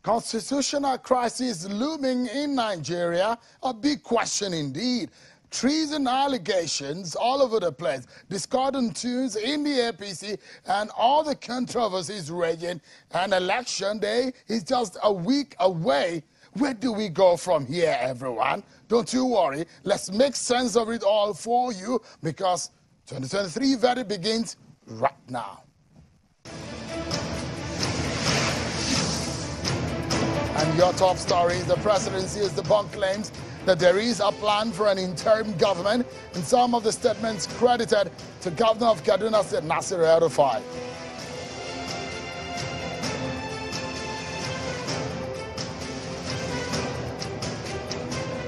Constitutional crisis looming in Nigeria, a big question indeed. Treason allegations all over the place, discordant tunes in the APC, and all the controversies raging. And election day is just a week away. Where do we go from here, everyone? Don't you worry. Let's make sense of it all for you, because 2023 verdict begins right now. And your top story, the presidency has debunked claims that there is a plan for an interim government, and some of the statements credited to Governor of Kaduna State, Nasir El-Rufai.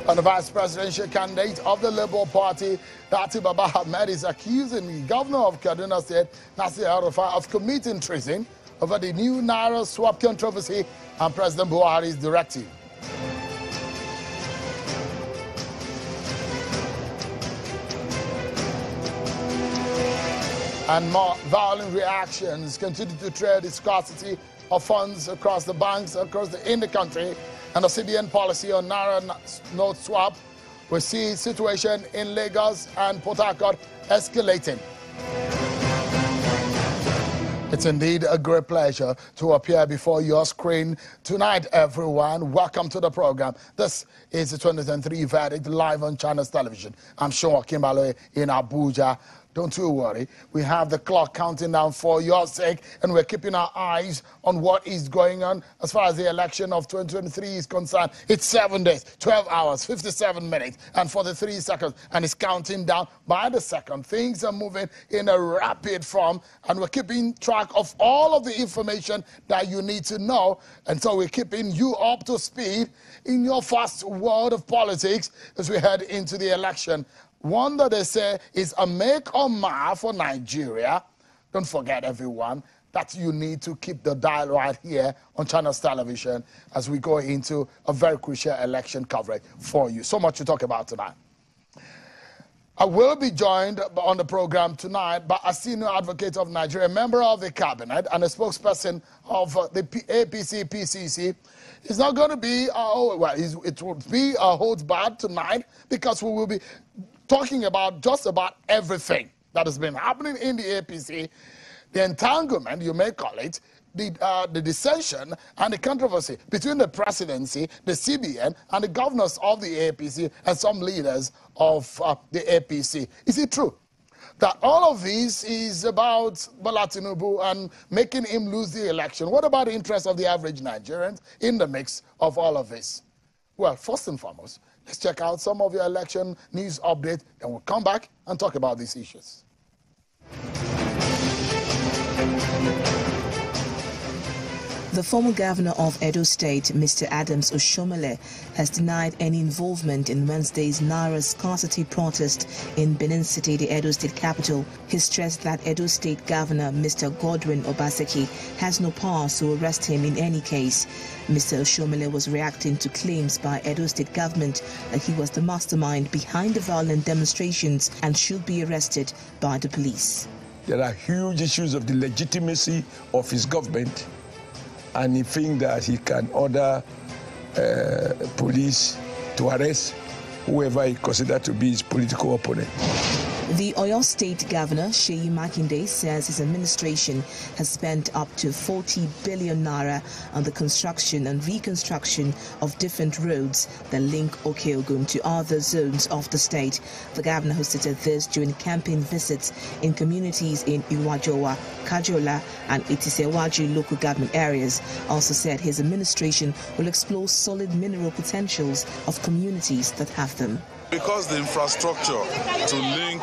And the vice presidential candidate of the Labour Party, Dati Baba Ahmed, is accusing the Governor of Kaduna State, Nasir El-Rufai, of committing treason over the new Naira swap controversy and President Buhari's directive. And more violent reactions continue to trade the scarcity of funds across the banks in the country, and the CBN policy on Naira note swap. We see situation in Lagos and Port Harcourt escalating. It's indeed a great pleasure to appear before your screen tonight, everyone. Welcome to the program. This is the 2023 verdict live on Channels Television. I'm Sean Kimbalo in Abuja. Don't you worry. We have the clock counting down for your sake, and we're keeping our eyes on what is going on as far as the election of 2023 is concerned. It's 7 days, 12 hours, 57 minutes, and 43 seconds, and it's counting down by the second. Things are moving in a rapid form, and we're keeping track of all of the information that you need to know, and so we're keeping you up to speed in your fast world of politics as we head into the election. One that they say is a make or mar for Nigeria. Don't forget, everyone, that you need to keep the dial right here on Channels Television as we go into a very crucial election coverage for you. So much to talk about tonight. I will be joined on the program tonight by a senior advocate of Nigeria, a member of the cabinet, and a spokesperson of the APC-PCC. It's not going to be, it will be a hold back tonight, because we will be talking about just about everything that has been happening in the APC, the entanglement, you may call it, the dissension and the controversy between the presidency, the CBN, and the governors of the APC and some leaders of the APC. Is it true that all of this is about Bola Tinubu and making him lose the election? What about the interests of the average Nigerians in the mix of all of this? Well, first and foremost, let's check out some of your election news update, and we'll come back and talk about these issues. The former governor of Edo State, Mr. Adams Oshiomhole, has denied any involvement in Wednesday's Naira scarcity protest in Benin City, the Edo State capital. He stressed that Edo State Governor Mr. Godwin Obaseki has no power to arrest him in any case. Mr. Oshiomhole was reacting to claims by Edo State government that he was the mastermind behind the violent demonstrations and should be arrested by the police. There are huge issues of the legitimacy of his government, and he thinks that he can order police to arrest whoever he considers to be his political opponent. The Oyo State Governor, Seyi Makinde, says his administration has spent up to 40 billion naira on the construction and reconstruction of different roads that link Okeogun to other zones of the state. The governor hosted this during campaign visits in communities in Iwajowa, Kajola, and Itisewaju local government areas. Also said his administration will explore solid mineral potentials of communities that have them. Because the infrastructure to link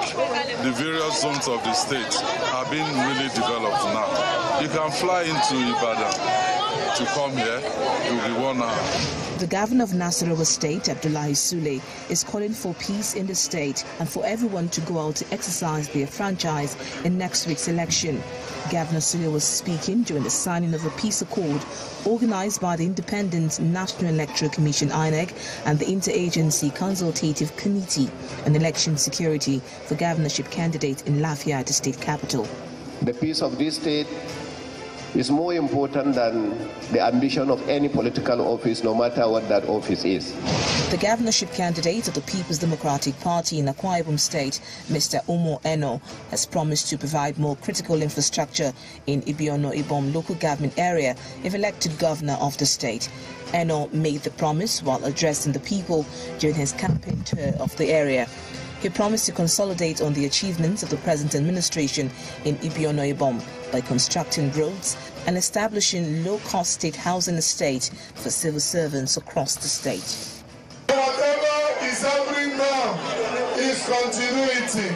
the various zones of the state are being really developed now. You can fly into Ibadan to come here, it will be 1 hour. The governor of Nasarawa State, Abdullahi Sule, is calling for peace in the state and for everyone to go out to exercise their franchise in next week's election. Governor Sule was speaking during the signing of a peace accord organized by the Independent National Electoral Commission (INEC) and the Interagency Consultative Committee on Election Security for governorship candidates in Lafayette, the state capital. The peace of this state is more important than the ambition of any political office, no matter what that office is. The governorship candidate of the People's Democratic Party in Akwa Ibom State, Mr. Umo Eno, has promised to provide more critical infrastructure in Ibiono-Ibom local government area if elected governor of the state. Eno made the promise while addressing the people during his campaign tour of the area. He promised to consolidate on the achievements of the present administration in Ibiono-Ibom by constructing roads and establishing low-cost state housing estate for civil servants across the state. Whatever is happening now is continuity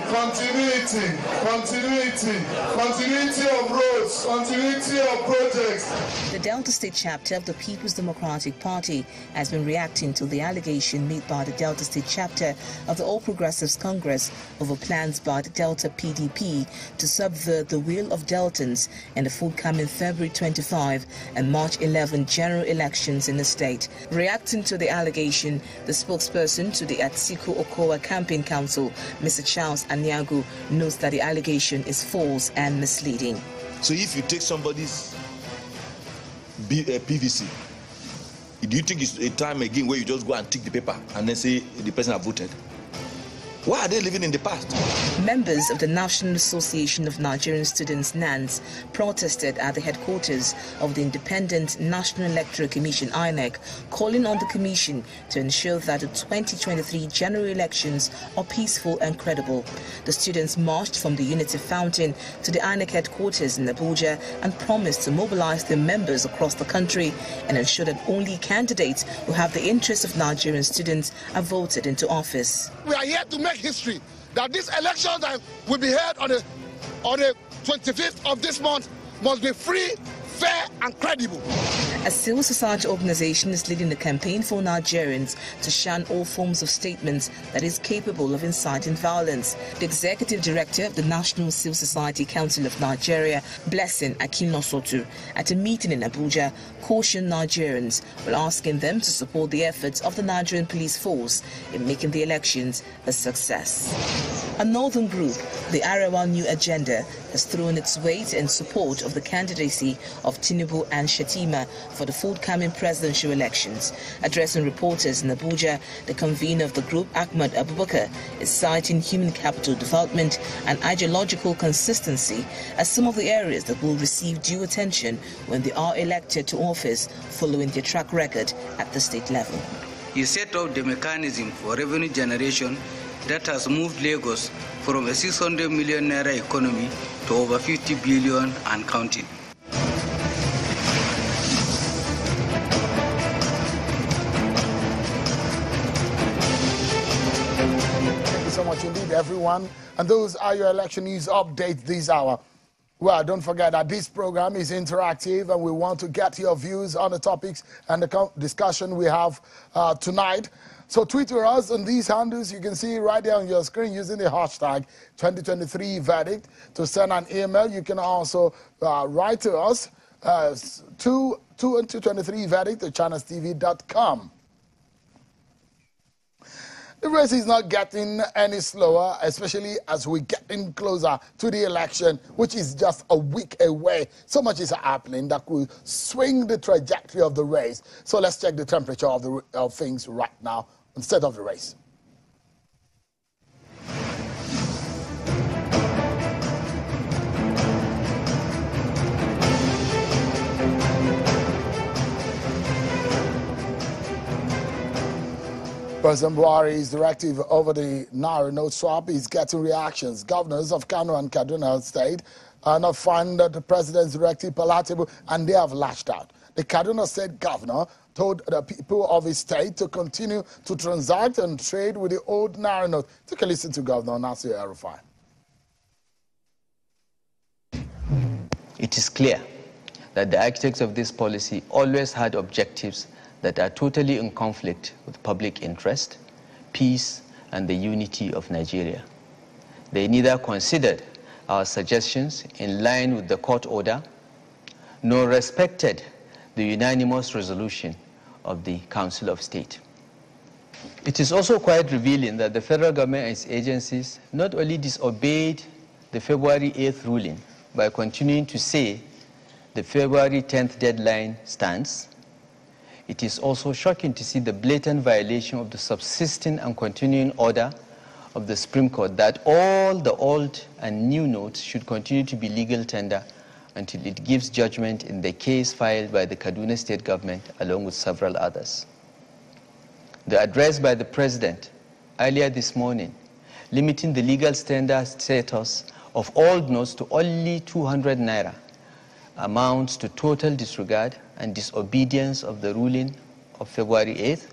of roads, continuity of projects. The Delta State chapter of the People's Democratic Party has been reacting to the allegation made by the Delta State chapter of the All Progressives Congress over plans by the Delta PDP to subvert the will of Deltans in the forthcoming February 25 and March 11 general elections in the state. Reacting to the allegation, the spokesperson to the Atsiku Okowa Campaign Council, Mr. Charles Anyagu, notes that the allegation is false and misleading. So if you take somebody's PVC, do you think it's a time again where you just go and tick the paper and then say the person has voted? Why are they living in the past? Members of the National Association of Nigerian Students, NANS, protested at the headquarters of the Independent National Electoral Commission, INEC, calling on the commission to ensure that the 2023 general elections are peaceful and credible. The students marched from the Unity Fountain to the INEC headquarters in Abuja and promised to mobilize their members across the country and ensure that only candidates who have the interests of Nigerian students are voted into office. We are here to make history that this election that will be held on the 25th of this month must be free, fair and credible. A civil society organization is leading the campaign for Nigerians to shun all forms of statements that is capable of inciting violence. The executive director of the National Civil Society Council of Nigeria, Blessing Akinosotu, at a meeting in Abuja, cautioned Nigerians while asking them to support the efforts of the Nigerian police force in making the elections a success. A northern group, the Arewa New Agenda, has thrown its weight in support of the candidacy of Tinubu and Shetima for the forthcoming presidential elections. Addressing reporters in Abuja, the convener of the group, Ahmad Abubakar, is citing human capital development and ideological consistency as some of the areas that will receive due attention when they are elected to office following their track record at the state level. He set up the mechanism for revenue generation that has moved Lagos from a 600 million naira economy to over 50 billion and counting. Thank you so much indeed, everyone. And those are your election news updates this hour. Well, don't forget that this program is interactive and we want to get your views on the topics and the discussion we have tonight. So tweet to us on these handles. You can see right there on your screen using the hashtag 2023verdict to send an email. You can also write to us to 2023verdict at channelstv.com. The race is not getting any slower, especially as we're getting closer to the election, which is just a week away. So much is happening that will swing the trajectory of the race. So let's check the temperature of things right now instead of the race. President Buhari's directive over the Naira note swap is getting reactions. Governors of Kano and Kaduna State are not finding the president's directive palatable, and they have lashed out. The Kaduna State governor told the people of his state to continue to transact and trade with the old Naira note. Take a listen to Governor Nasir El-Rufai. It is clear that the architects of this policy always had objectives that are totally in conflict with public interest, peace, and the unity of Nigeria. They neither considered our suggestions in line with the court order, nor respected the unanimous resolution of the Council of State. It is also quite revealing that the federal government and its agencies not only disobeyed the February 8th ruling by continuing to say the February 10th deadline stands, it is also shocking to see the blatant violation of the subsisting and continuing order of the Supreme Court that all the old and new notes should continue to be legal tender until it gives judgment in the case filed by the Kaduna State government along with several others. The address by the President earlier this morning, limiting the legal standard status of old notes to only 200 naira, amounts to total disregard and disobedience of the ruling of February 8th,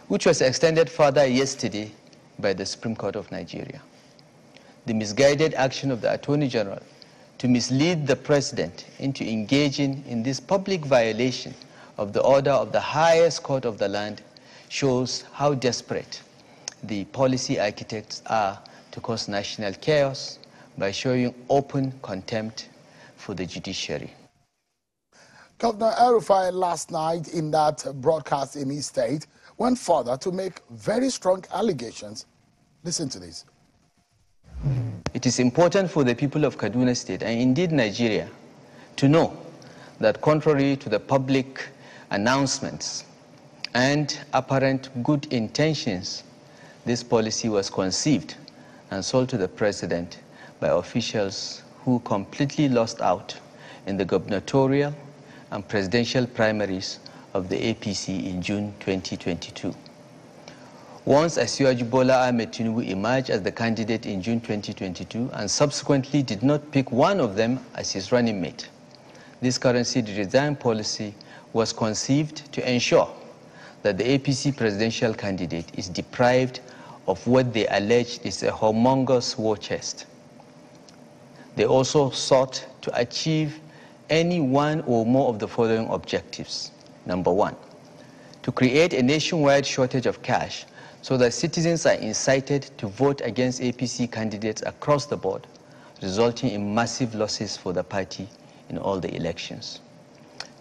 which was extended further yesterday by the Supreme Court of Nigeria. The misguided action of the Attorney General to mislead the President into engaging in this public violation of the order of the highest court of the land shows how desperate the policy architects are to cause national chaos by showing open contempt for the judiciary. Governor El-Rufai last night in that broadcast in his state went further to make very strong allegations. Listen to this. It is important for the people of Kaduna State and indeed Nigeria to know that contrary to the public announcements and apparent good intentions, this policy was conceived and sold to the President by officials who completely lost out in the gubernatorial and presidential primaries of the APC in June 2022. Once Asiwaju Bola Ahmed Tinubu emerged as the candidate in June 2022 and subsequently did not pick one of them as his running mate, this currency redesign policy was conceived to ensure that the APC presidential candidate is deprived of what they alleged is a humongous war chest. They also sought to achieve any one or more of the following objectives. Number one, to create a nationwide shortage of cash so that citizens are incited to vote against APC candidates across the board, resulting in massive losses for the party in all the elections.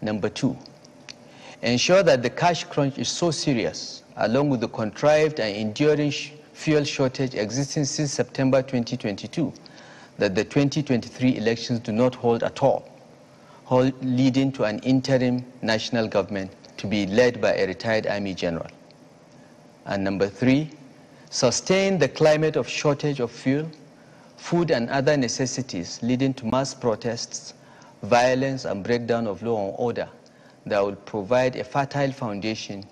Number two, ensure that the cash crunch is so serious, along with the contrived and enduring fuel shortage existing since September 2022, that the 2023 elections do not hold at all, leading to an interim national government to be led by a retired army general. And number three, sustain the climate of shortage of fuel, food and other necessities leading to mass protests, violence and breakdown of law and order that will provide a fertile foundation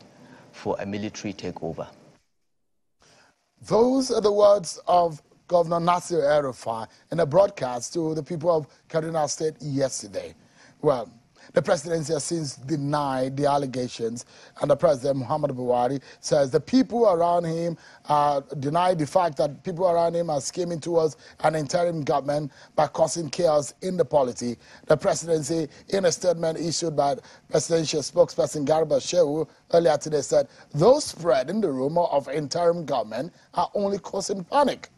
for a military takeover. Those are the words of Governor Nasir El-Rufai in a broadcast to the people of Kaduna State yesterday. Well, the presidency has since denied the allegations, and the President, Muhammadu Buhari, says the people around him denied the fact that people around him are scheming towards an interim government by causing chaos in the polity. The presidency, in a statement issued by presidential spokesperson Garba Shehu earlier today, said those spreading the rumor of interim government are only causing panic.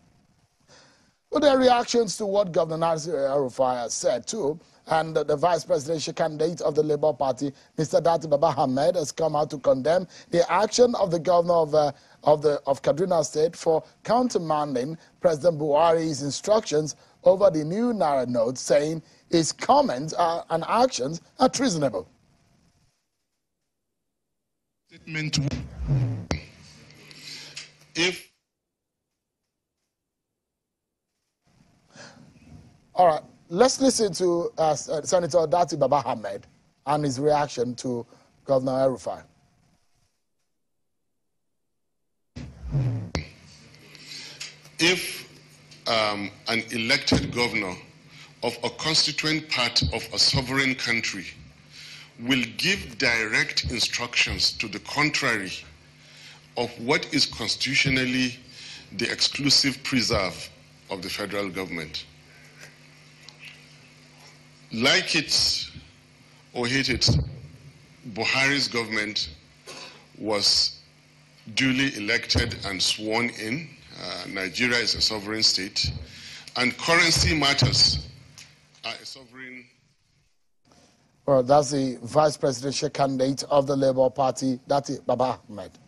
Well, their reactions to what Governor Nasir El-Rufai has said, too, and the vice presidential candidate of the Labour Party, Mr. Dati Baba Ahmed, has come out to condemn the action of the governor of Kaduna State for countermanding President Buhari's instructions over the new Naira notes, saying his comments and actions are treasonable. All right. Let's listen to Senator Dati Baba Ahmed and his reaction to Governor El-Rufai. If an elected governor of a constituent part of a sovereign country will give direct instructions to the contrary of what is constitutionally the exclusive preserve of the federal government, like it or hate it, Buhari's government was duly elected and sworn in. Nigeria is a sovereign state, and currency matters are a sovereign. Well, that's the vice presidential candidate of the Labour Party, Dati Baba Ahmed.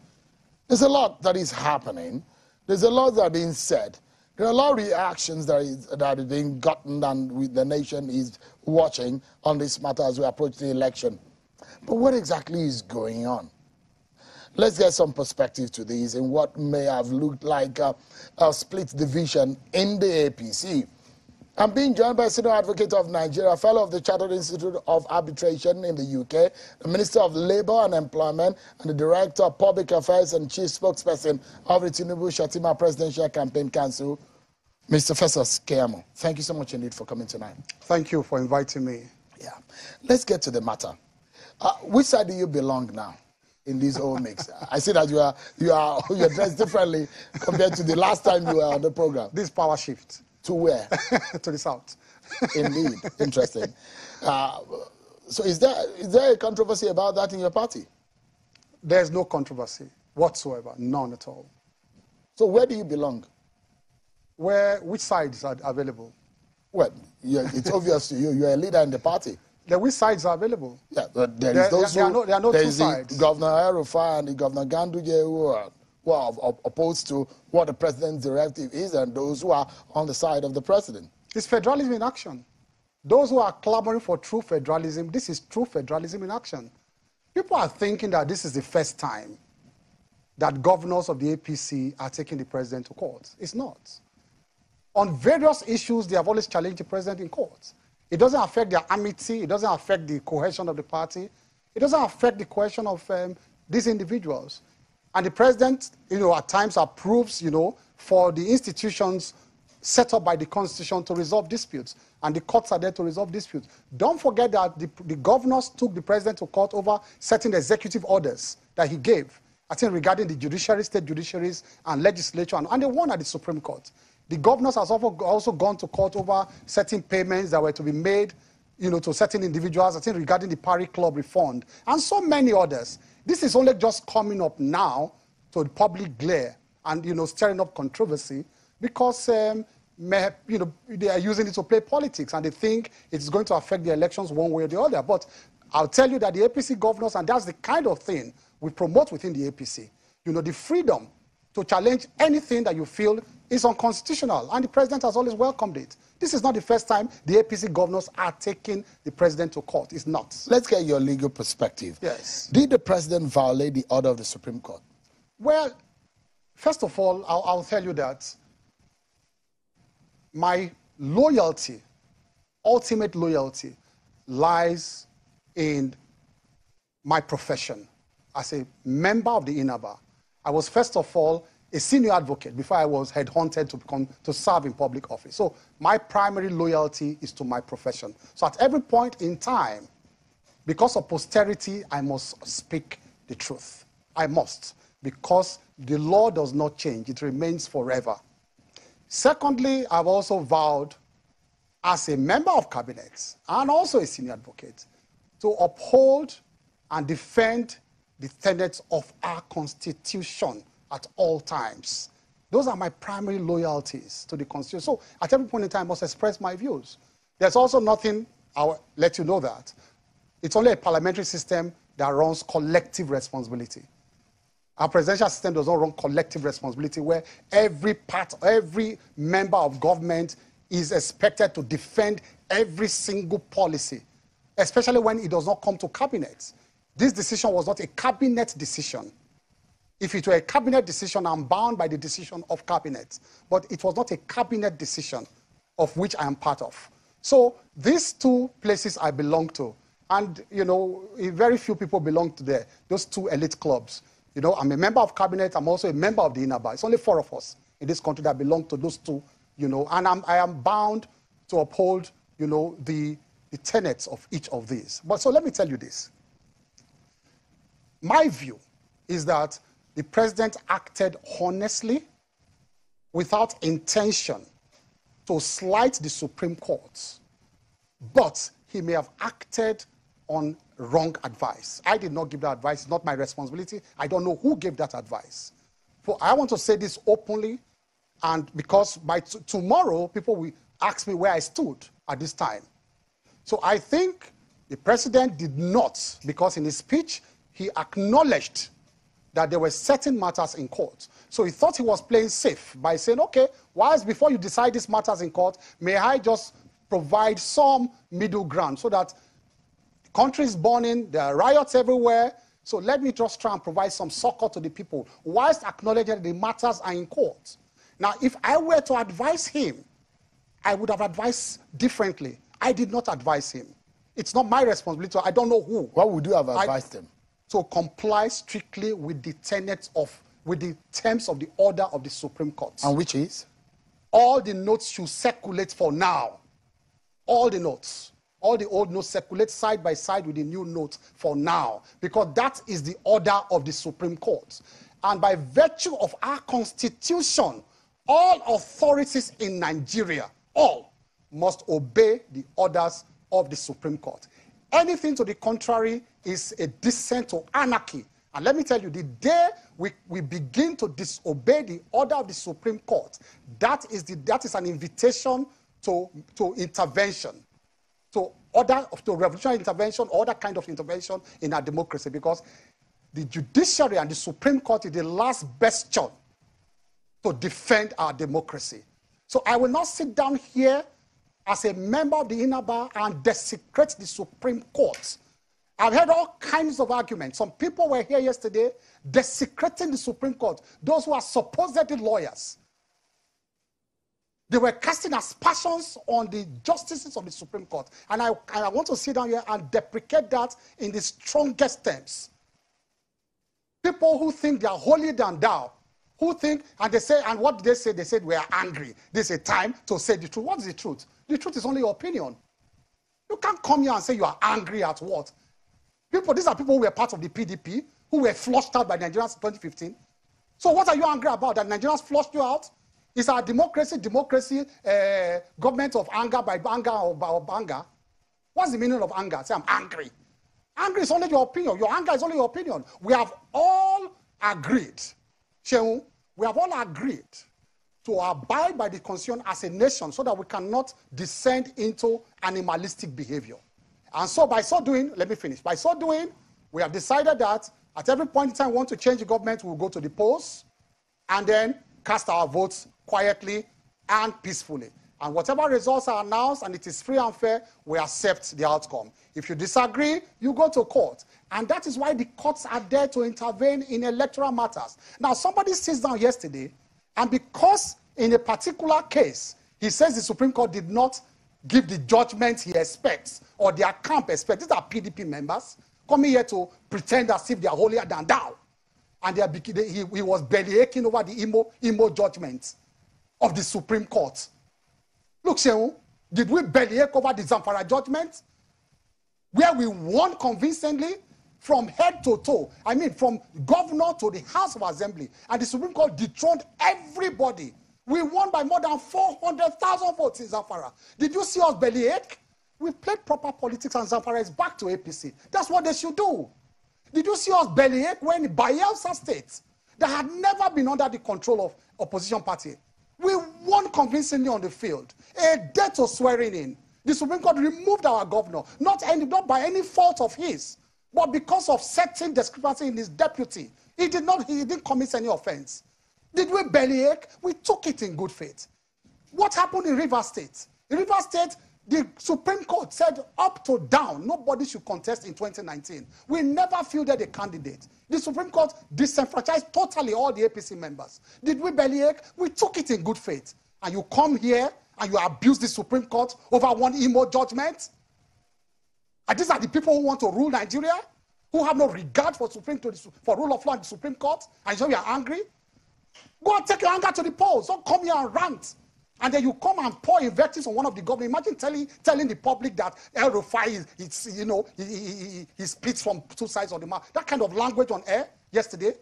There's a lot that is happening. There's a lot that is being said. There are a lot of reactions that are being gotten, and the nation is watching on this matter as we approach the election. But what exactly is going on? Let's get some perspective to this in what may have looked like a split division in the APC. I'm being joined by Senior Advocate of Nigeria, Fellow of the Chartered Institute of Arbitration in the UK, the Minister of Labour and Employment, and the Director of Public Affairs and Chief Spokesperson of the Tinubu-Shettima Presidential Campaign Council, Mr. Festus Keyamo. Thank you so much indeed for coming tonight. Thank you for inviting me. Yeah. Let's get to the matter. Which side do you belong now in this whole mix? I see that you're dressed differently compared to the last time you were on the program. This power shift. To where? To the south. Indeed. Interesting. So is there a controversy about that in your party? There's no controversy whatsoever. None at all. So where do you belong? Which sides are available? Well, it's obvious to you. You're a leader in the party. Which sides are available? Yeah, but there are no two sides. Governor El-Rufai and the Governor Ganduje who are opposed to what the president's directive is, and those who are on the side of the president. It's federalism in action. Those who are clamoring for true federalism, this is true federalism in action. People are thinking that this is the first time that governors of the APC are taking the president to court. It's not. On various issues, they have always challenged the president in court. It doesn't affect their amity. It doesn't affect the cohesion of the party. It doesn't affect the cohesion of these individuals. And the president, at times approves, for the institutions set up by the Constitution to resolve disputes. And the courts are there to resolve disputes. Don't forget that the governors took the president to court over certain executive orders that he gave, I think, regarding the judiciary, state judiciaries, and legislature, and they won at the Supreme Court. The governors have also gone to court over certain payments that were to be made, to certain individuals, I think, regarding the Parry Club refund, and so many others. This is only just coming up now to the public glare and, stirring up controversy because, they are using it to play politics and they think it's going to affect the elections one way or the other. But I'll tell you that the APC governors, and that's the kind of thing we promote within the APC, the freedom to challenge anything that you feel is unconstitutional, and the president has always welcomed it. This is not the first time the APC governors are taking the president to court. It's not. Let's get your legal perspective. Yes. Did the president violate the order of the Supreme Court? Well, first of all, I'll tell you that my loyalty, ultimate loyalty, lies in my profession. As a member of the INABA, I was first of all a senior advocate before I was headhunted to serve in public office. So my primary loyalty is to my profession. So at every point in time, because of posterity, I must speak the truth. I must, because the law does not change. It remains forever. Secondly, I've also vowed as a member of cabinet and also a senior advocate to uphold and defend the tenets of our Constitution at all times. Those are my primary loyalties to the Constitution. So at every point in time, I must express my views. There's also nothing, I'll let you know that. It's only a parliamentary system that runs collective responsibility. Our presidential system does not run collective responsibility where every member of government is expected to defend every single policy, especially when it does not come to cabinet. This decision was not a cabinet decision. If it were a cabinet decision, I'm bound by the decision of cabinet. But it was not a cabinet decision of which I am part of. So these two places I belong to, and very few people belong to those two elite clubs. I'm a member of cabinet, I'm also a member of the INABA. It's only 4 of us in this country that belong to those two, and I am bound to uphold, the tenets of each of these. But so let me tell you this. My view is that the president acted honestly, without intention to slight the Supreme Court, but he may have acted on wrong advice. I did not give that advice. It's not my responsibility. I don't know who gave that advice. So I want to say this openly, and because by tomorrow, people will ask me where I stood at this time. So I think the president did not, because in his speech, he acknowledged that there were certain matters in court. So he thought he was playing safe by saying, okay, whilst before you decide these matters in court, may I just provide some middle ground so that the country is burning, there are riots everywhere, so let me just try and provide some succor to the people, whilst acknowledging the matters are in court. Now, if I were to advise him, I would have advised differently. I did not advise him. It's not my responsibility. I don't know who. What would you have advised him? To comply strictly with the with the terms of the order of the Supreme Court. And which is? All the notes should circulate for now. All the notes. All the old notes circulate side by side with the new notes for now. Because that is the order of the Supreme Court. And by virtue of our Constitution, all authorities in Nigeria, all, must obey the orders of the Supreme Court. Anything to the contrary is a descent to anarchy. And let me tell you, the day we begin to disobey the order of the Supreme Court, that is an invitation to intervention, to revolutionary intervention, or other kind of intervention in our democracy, because the judiciary and the Supreme Court is the last bastion to defend our democracy. So I will not sit down here as a member of the inner bar and desecrate the Supreme Court. I've heard all kinds of arguments. Some people were here yesterday desecrating the Supreme Court, those who are supposedly lawyers. They were casting aspersions on the justices of the Supreme Court. And I want to sit down here and deprecate that in the strongest terms. People who think they are holier than thou, who think, and they say, and what did they say? They said, we are angry. This is a time to say the truth. What is the truth? The truth is only your opinion. You can't come here and say you are angry at what? These are people who were part of the PDP, who were flushed out by Nigerians in 2015. So what are you angry about? That Nigerians flushed you out? Is our democracy, government of anger by anger or by anger? What's the meaning of anger? Say, I'm angry. Anger is only your opinion. Your anger is only your opinion. We have all agreed, Shehu, we have all agreed to abide by the Constitution as a nation so that we cannot descend into animalistic behavior. And so by so doing, let me finish. By so doing, we have decided that at every point in time we want to change the government, we'll go to the polls and then cast our votes quietly and peacefully. And whatever results are announced and it is free and fair, we accept the outcome. If you disagree, you go to court. And that is why the courts are there to intervene in electoral matters. Now, somebody sits down yesterday, and because in a particular case, he says the Supreme Court did not give the judgment he expects or their camp expects. These are PDP members coming here to pretend as if they are holier than thou. And he was belly aching over the emo judgment of the Supreme Court. Look, Shehu, did we bellyache over the Zamfara judgment? Where we won convincingly from head to toe. I mean, from governor to the House of Assembly. And the Supreme Court dethroned everybody. We won by more than 400,000 votes in Zamfara. Did you see us bellyache? We played proper politics and Zamfara is back to APC. That's what they should do. Did you see us bellyache when Bayelsa State, that had never been under the control of opposition party, we won convincingly on the field. A day to swearing in. The Supreme Court removed our governor, not by any fault of his, but because of certain discrepancy in his deputy. He didn't commit any offense. Did we bellyache? We took it in good faith. What happened in Rivers State? In Rivers State, the Supreme Court said up to down, nobody should contest in 2019. We never fielded a candidate. The Supreme Court disenfranchised totally all the APC members. Did we bellyache? We took it in good faith. And you come here and you abuse the Supreme Court over one emo judgment? And these are the people who want to rule Nigeria, who have no regard for rule of law in the Supreme Court, and so you are angry? Go and take your anger to the polls. Don't come here and rant. And then you come and pour invectives on one of the government. Imagine telling the public that El Rufai he splits from two sides of the mouth. That kind of language on air yesterday.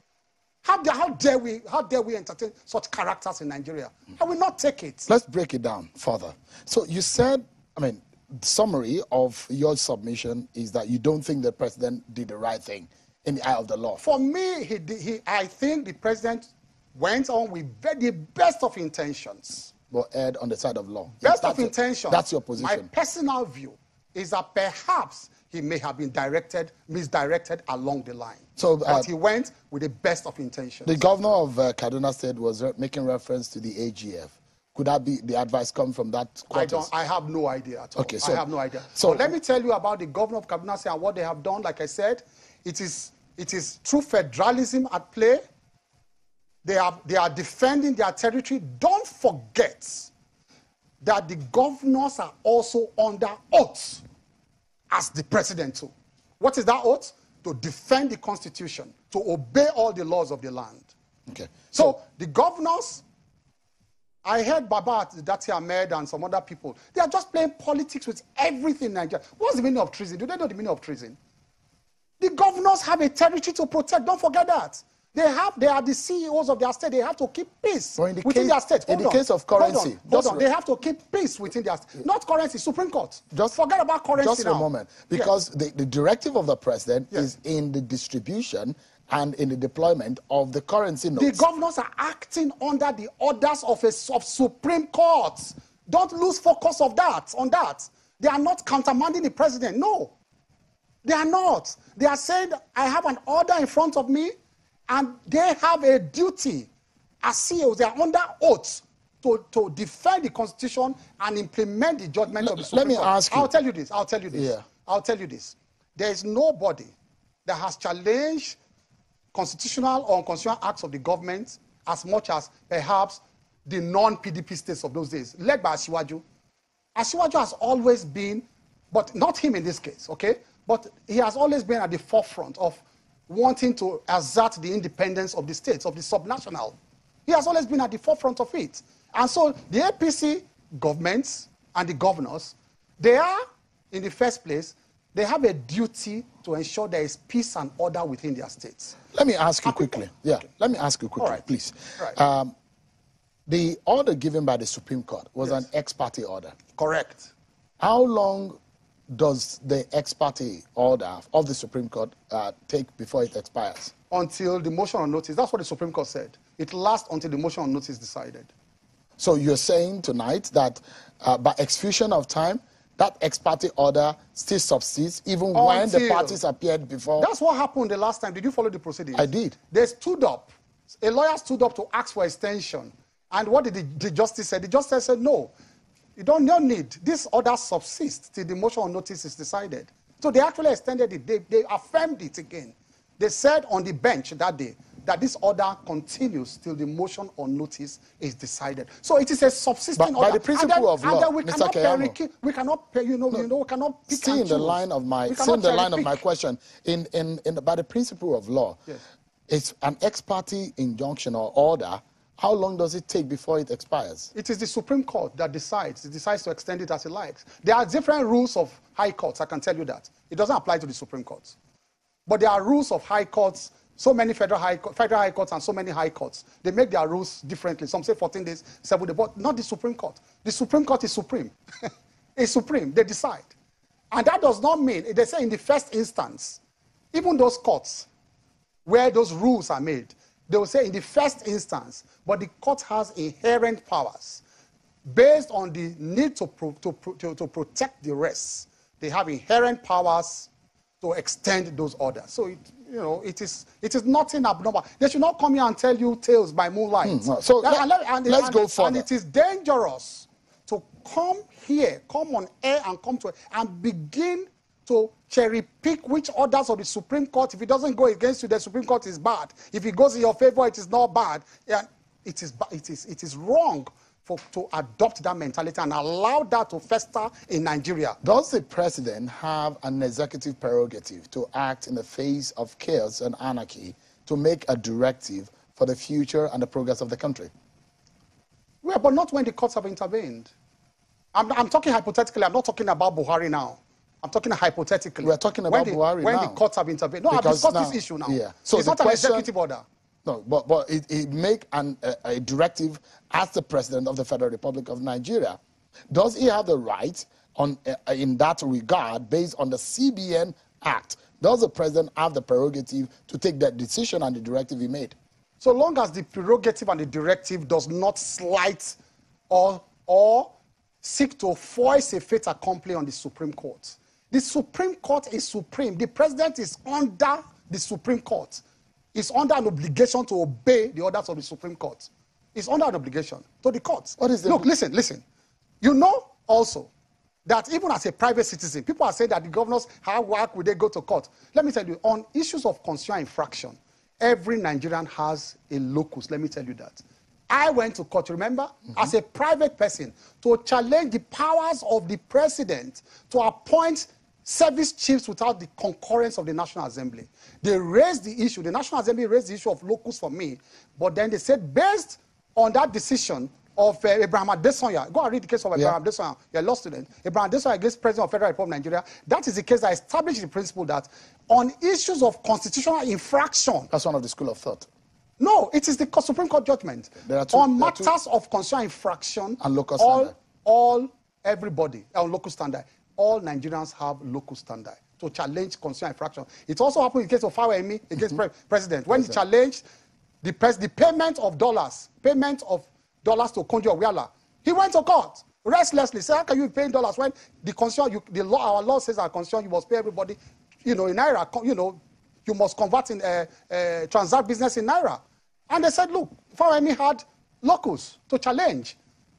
How dare we entertain such characters in Nigeria? I will not take it. Let's break it down further. So you said, the summary of your submission is that you don't think the president did the right thing in the eye of the law. For me, I think the president went on with the best of intentions. But erred on the side of law. Best of intentions. That's your position. My personal view is that perhaps he may have been misdirected along the line. So, but he went with the best of intentions. The governor of Kaduna State was making reference to the AGF. Could that be the advice come from that quarters? I have no idea at all. Okay, so, I have no idea. So but let me tell you about the governor of Kaduna State and what they have done. Like I said, it is true federalism at play. They are defending their territory. Don't forget that the governors are also under oath as the president too. What is that oath? To defend the constitution, to obey all the laws of the land. Okay. So the governors, I heard Baba Dati Ahmed and some other people, they are just playing politics with everything in Nigeria. What's the meaning of treason? Do they know the meaning of treason? The governors have a territory to protect. Don't forget that. They are the CEOs of their state. They have to keep peace within their state. In the case of currency. Hold on. They have to keep peace within their state. Not currency, Supreme Court. Just forget about currency just now. For a moment. Because the directive of the president Yes. is in the distribution and in the deployment of the currency notes. The governors are acting under the orders of Supreme Court. Don't lose focus on that. They are not countermanding the president. No. They are not. They are saying, I have an order in front of me, and they have a duty as CEOs. They are under oath to defend the Constitution and implement the judgment of the Supreme Court. Let me ask you. I'll tell you this. Yeah. I'll tell you this. There is nobody that has challenged constitutional or unconstitutional acts of the government as much as perhaps the non-PDP states of those days, led by Asiwaju. Asiwaju has always been, but not him in this case, okay? But he has always been at the forefront of wanting to assert the independence of the states, of the subnational. He has always been at the forefront of it. And so the APC governments and the governors, they are, in the first place, they have a duty to ensure there is peace and order within their states. Let me ask you quickly. Yeah, okay. Let me ask you quickly, please. Right. The order given by the Supreme Court was an ex parte order. Correct. How long does the ex parte order of the Supreme Court take before it expires? Until the motion on notice. That's what the Supreme Court said. It lasts until the motion on notice is decided. So you're saying tonight that by exfusion of time, that ex parte order still subsists even when the parties appeared before? That's what happened the last time. Did you follow the proceedings? I did. They stood up. A lawyer stood up to ask for extension. And what did the justice say? The justice said, no, you don't need. This order subsists till the motion on notice is decided. So they actually extended it. They affirmed it again. They said on the bench that day that this order continues till the motion on notice is decided. So it is a subsisting order. By the principle of law, Mr. Keyamo, we cannot pick still in the line of my question, by the principle of law, yes. It's an ex parte injunction or order. How long does it take before it expires? It is the Supreme Court that decides. It decides to extend it as it likes. There are different rules of high courts, I can tell you that. It doesn't apply to the Supreme Court. But there are rules of high courts, so many federal high courts and so many high courts. They make their rules differently. Some say 14 days, 7 days, but not the Supreme Court. The Supreme Court is supreme. It's supreme. They decide. And that does not mean, they say in the first instance, even those courts where those rules are made, they will say in the first instance, but the court has inherent powers. Based on the need to protect the rest, they have inherent powers to extend those orders. So, it is nothing abnormal. They should not come here and tell you tales by moonlight. So let's go further. And it is dangerous to come here, come on air and begin to cherry pick which orders of the Supreme Court. If it doesn't go against you, the Supreme Court is bad. If it goes in your favor, it is not bad. And it is wrong to adopt that mentality and allow that to fester in Nigeria. Does the president have an executive prerogative to act in the face of chaos and anarchy to make a directive for the future and the progress of the country? Well, but not when the courts have intervened. I'm talking hypothetically. I'm not talking about Buhari now. I'm talking hypothetically. We're talking about Buhari now. When the courts have intervened. No, I've discussed this issue now. Yeah. So it's not an executive order. No, but it make a directive as the president of the Federal Republic of Nigeria. Does he have the right in that regard based on the CBN Act? Does the president have the prerogative to take that decision and the directive he made? So long as the prerogative and the directive does not slight or seek to force a fait accompli on the Supreme Court. The Supreme Court is supreme. The president is under the Supreme Court. He's under an obligation to obey the orders of the Supreme Court. He's under an obligation to the courts. What is the Look, listen. You know also that even as a private citizen, people are saying that the governors, how work will they go to court? Let me tell you, on issues of constitutional infraction, every Nigerian has a locus. Let me tell you that. I went to court, remember, as a private person, to challenge the powers of the president to appoint service chiefs without the concurrence of the National Assembly. They raised the issue, the National Assembly raised the issue of locus for me, but then they said, based on that decision of Abraham Adesanya, go and read the case of Abraham Adesanya, you're a law student, Abraham Adesanya against President of Federal Republic of Nigeria, that is the case that established the principle that on issues of constitutional infraction... That's one of the school of thought. No, it is the Supreme Court judgment. On matters of constitutional infraction, and local standard. Everybody, on local standard, all Nigerians have local standard to challenge constitutional infraction. It also happened in the case of Fawemi against President. When he challenged the payment of dollars to Konjo Wiala, he went to court restlessly. Say, how can you be paying dollars when our law says our constitution, you must pay everybody, in Naira, you must convert in transact business in Naira. And they said, look, Fawemi had locus to challenge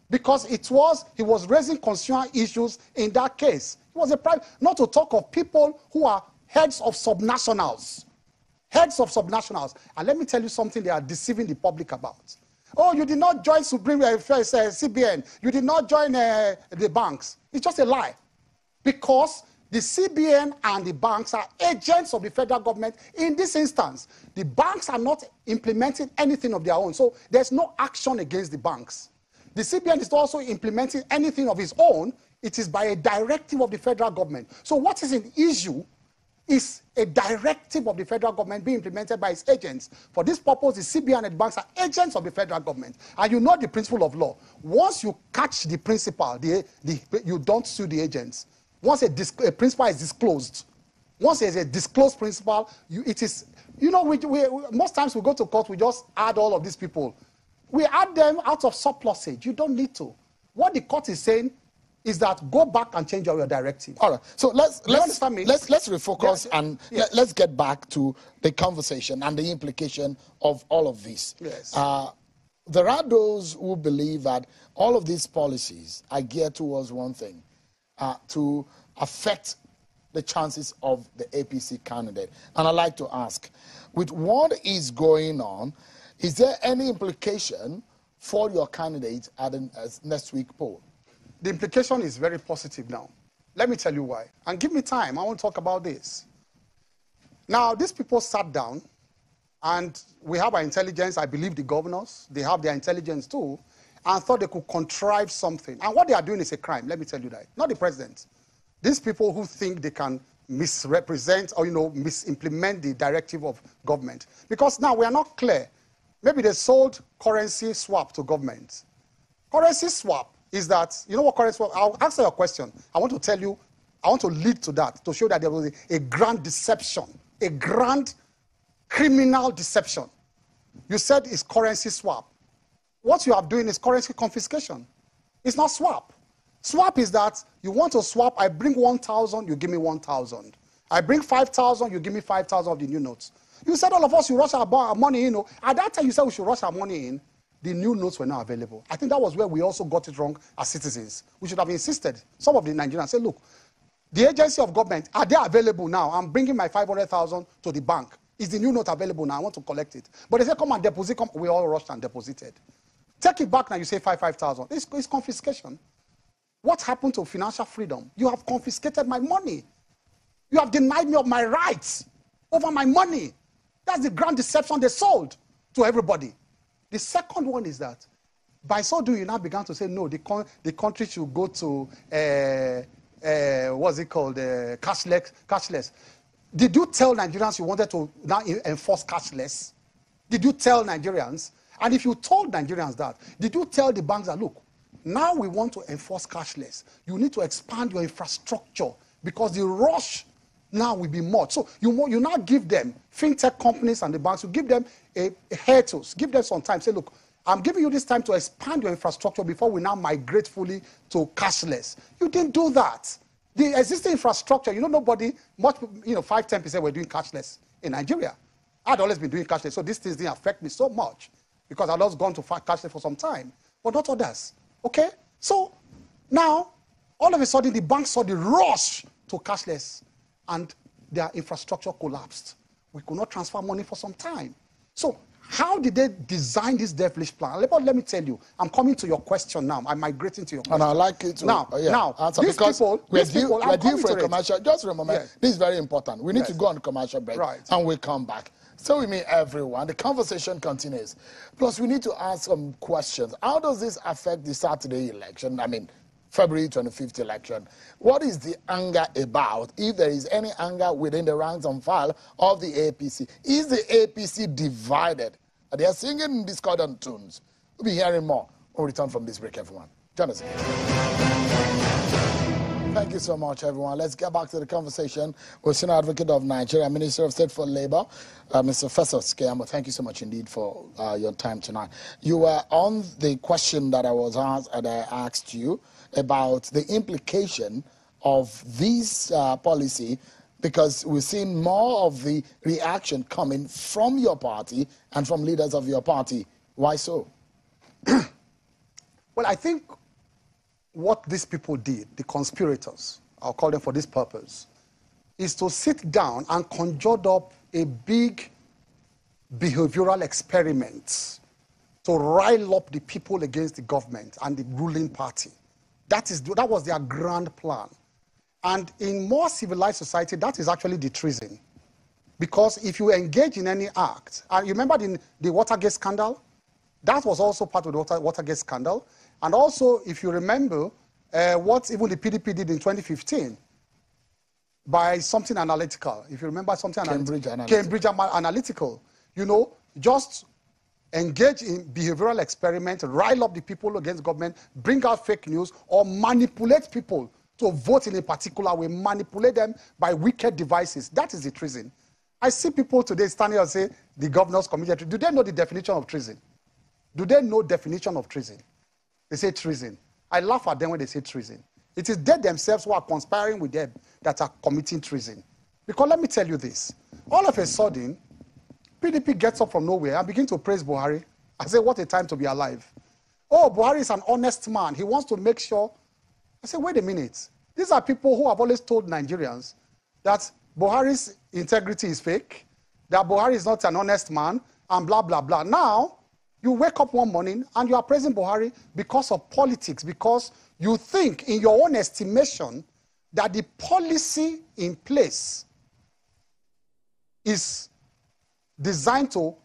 because he was raising constitutional issues in that case. It was a private, not to talk of people who are heads of subnationals. Heads of subnationals. And let me tell you something they are deceiving the public about. Oh, you did not join Supreme CBN. You did not join the banks. It's just a lie. Because the CBN and the banks are agents of the federal government in this instance. The banks are not implementing anything of their own, so there's no action against the banks. The CBN is also implementing anything of its own. It is by a directive of the federal government. So what is an issue is a directive of the federal government being implemented by its agents. For this purpose, the CBN and the banks are agents of the federal government. And you know the principle of law. Once you catch the principal, you don't sue the agents. Once a principal is disclosed, once there's a disclosed principal, most times we go to court, we just add all of these people. We add them out of surplusage. You don't need to. What the court is saying is that go back and change your directive. All right. So let's refocus and let's get back to the conversation and the implication of all of this. Yes. There are those who believe that all of these policies are geared towards one thing, to affect the chances of the APC candidate. And I'd like to ask, with what is going on, is there any implication for your candidate at the next week poll? The implication is very positive now. Let me tell you why. And give me time. I want to talk about this. Now, these people sat down, and we have our intelligence. I believe the governors, they have their intelligence too, and thought they could contrive something. And what they are doing is a crime, let me tell you that. Not the president. These people who think they can misrepresent or, misimplement the directive of government. Because now we are not clear. Maybe they sold currency swap to government. Currency swap is that, you know what currency swap, I'll answer your question. I want to tell you, I want to lead to that, to show that there was a grand deception, a grand criminal deception. You said it's currency swap. What you are doing is currency confiscation. It's not swap. Swap is that you want to swap, I bring 1,000, you give me 1,000. I bring 5,000, you give me 5,000 of the new notes. You said all of us should rush our money in. At that time you said we should rush our money in. The new notes were not available. I think that was where we also got it wrong as citizens. We should have insisted. Some of the Nigerians said, look, the agency of government, are they available now? I'm bringing my 500,000 to the bank. Is the new note available now? I want to collect it. But they said, come and deposit. We all rushed and deposited. Take it back now, you say 5,000. It's confiscation. What happened to financial freedom? You have confiscated my money. You have denied me of my rights over my money. That's the grand deception they sold to everybody. The second one is that by so doing, you now began to say, no, the country should go to, what's it called, cashless. Did you tell Nigerians you wanted to now enforce cashless? Did you tell Nigerians? And if you told Nigerians that, did you tell the banks that, look, now we want to enforce cashless. You need to expand your infrastructure because the rush now will be much. So you now give them, fintech companies and the banks, you give them a hiatus, give them some time. Say, look, I'm giving you this time to expand your infrastructure before we now migrate fully to cashless. You didn't do that. The existing infrastructure, nobody, 5-10% were doing cashless in Nigeria. I'd always been doing cashless, so these things didn't affect me so much because I'd always gone to cashless for some time, but not others, okay? So now, all of a sudden, the banks saw the rush to cashless and their infrastructure collapsed. We could not transfer money for some time. So how did they design this devilish plan? Let me tell you. I'm coming to your question now. I'm migrating to your question. And I'd like you to answer, these people, we're due for a commercial. Just for a moment. Yes. This is very important. We need to go on a commercial break. Right. And we'll come back. So with me, everyone. The conversation continues. Plus, we need to ask some questions. How does this affect the Saturday election? I mean, February 25th election. What is the anger about, if there is any anger within the ranks and file of the APC? Is the APC divided? They are singing discordant tunes. We'll be hearing more when we return from this break, everyone. Join us. Thank you so much, everyone. Let's get back to the conversation with Senior Advocate of Nigeria, Minister of State for Labor, Mr. Festus Keyamo. Thank you so much indeed for your time tonight. You were on the question that I was asked, and I asked you about the implication of this policy, because we've seen more of the reaction coming from your party and from leaders of your party. Why so? Well, I think what these people did, the conspirators, I'll call them for this purpose, is to sit down and conjure up a big behavioral experiment to rile up the people against the government and the ruling party. That was their grand plan. And in more civilized society, that is actually the treason. Because if you engage in any act, and you remember the Watergate scandal? That was also part of the Watergate scandal. And also, if you remember, what even the PDP did in 2015, by something analytical. If you remember something Cambridge Analytical. Just engage in behavioral experiment, rile up the people against government, bring out fake news, or manipulate people to vote in a particular way, manipulate them by wicked devices. That is the treason. I see people today standing and say, the governors committed treason. Do they know the definition of treason? Do they know definition of treason? They say treason. I laugh at them when they say treason. It is they themselves who are conspiring with them that are committing treason. Because let me tell you this. All of a sudden, PDP gets up from nowhere and begins to praise Buhari. I say, what a time to be alive. Oh, Buhari is an honest man. He wants to make sure. I say, wait a minute. These are people who have always told Nigerians that Buhari's integrity is fake, that Buhari is not an honest man, and blah, blah, blah. Now, you wake up one morning and you are praising Buhari because of politics, because you think, in your own estimation, that the policy in place is designed to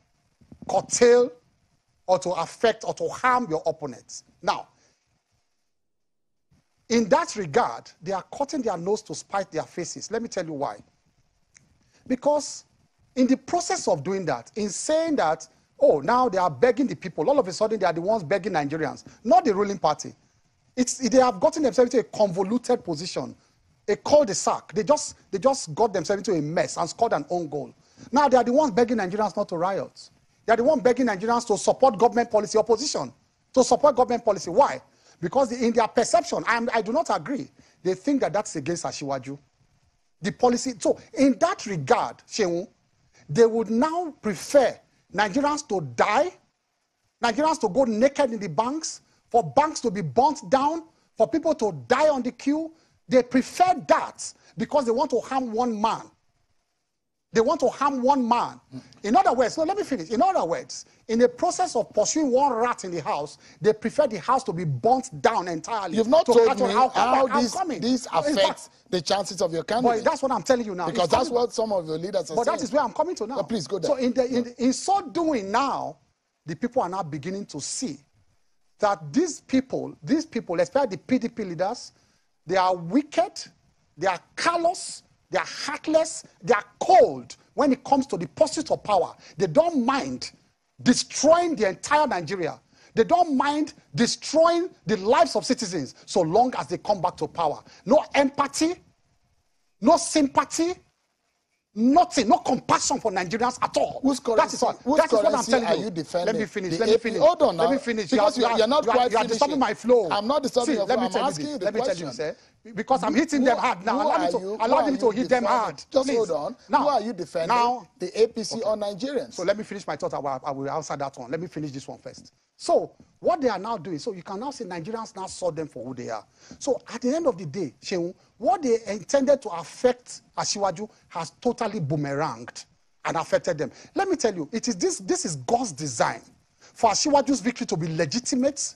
curtail or to affect or to harm your opponents. Now, in that regard, they are cutting their nose to spite their faces. Let me tell you why. Because in the process of doing that, in saying that, oh, now they are begging the people, all of a sudden they are the ones begging Nigerians, not the ruling party. They have gotten themselves into a convoluted position, a cul-de-sac. They just got themselves into a mess and scored an own goal. Now they are the ones begging Nigerians not to riot. They are the ones begging Nigerians to support government policy, opposition, to support government policy. Why? Because in their perception, I do not agree, they think that that's against Asiwaju. The policy. So in that regard, Shehu, they would now prefer Nigerians to die, Nigerians to go naked in the banks, for banks to be burnt down, for people to die on the queue. They prefer that because they want to harm one man. They want to harm one man. In other words, no, let me finish. In other words, in the process of pursuing one rat in the house, they prefer the house to be burnt down entirely. You've not told me how this affects the chances of your candidate. But that's what I'm telling you now. Because that's what some of the leaders are saying. But that is where I'm coming to now. But please go there. So in so doing now, the people are now beginning to see that these people, especially the PDP leaders, they are wicked, they are callous, they are heartless, they are cold when it comes to the pursuit of power. They don't mind destroying the entire Nigeria. They don't mind destroying the lives of citizens so long as they come back to power. No empathy, no sympathy, nothing, no compassion for Nigerians at all. That is what I'm telling you. Are you defending? Let me finish. Hold on now. Let me finish. Because you're not quite you are disturbing my flow. I'm not disturbing your flow. Let me tell you, sir. Because I'm hitting them hard now. Allow me to hit them hard. Just please. hold on. Now, who are you defending? Now, the APC or Nigerians? So let me finish my thought. I will answer that one. Let me finish this one first. So what they are now doing, so you can now say Nigerians now saw them for who they are. So at the end of the day, Shehu, what they intended to affect Asiwaju has totally boomeranged and affected them. Let me tell you, this is God's design for Asiwaju's victory to be legitimate,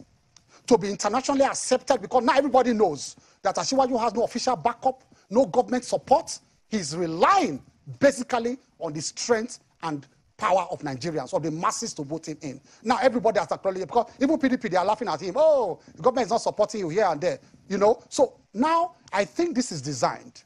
to be internationally accepted, because now everybody knows that Asiwaju has no official backup, no government support. He's relying basically on the strength and power of Nigerians, of the masses to vote him in. Now everybody has acknowledged, because even PDP, they are laughing at him. Oh, the government is not supporting you here and there, you know. So now I think this is designed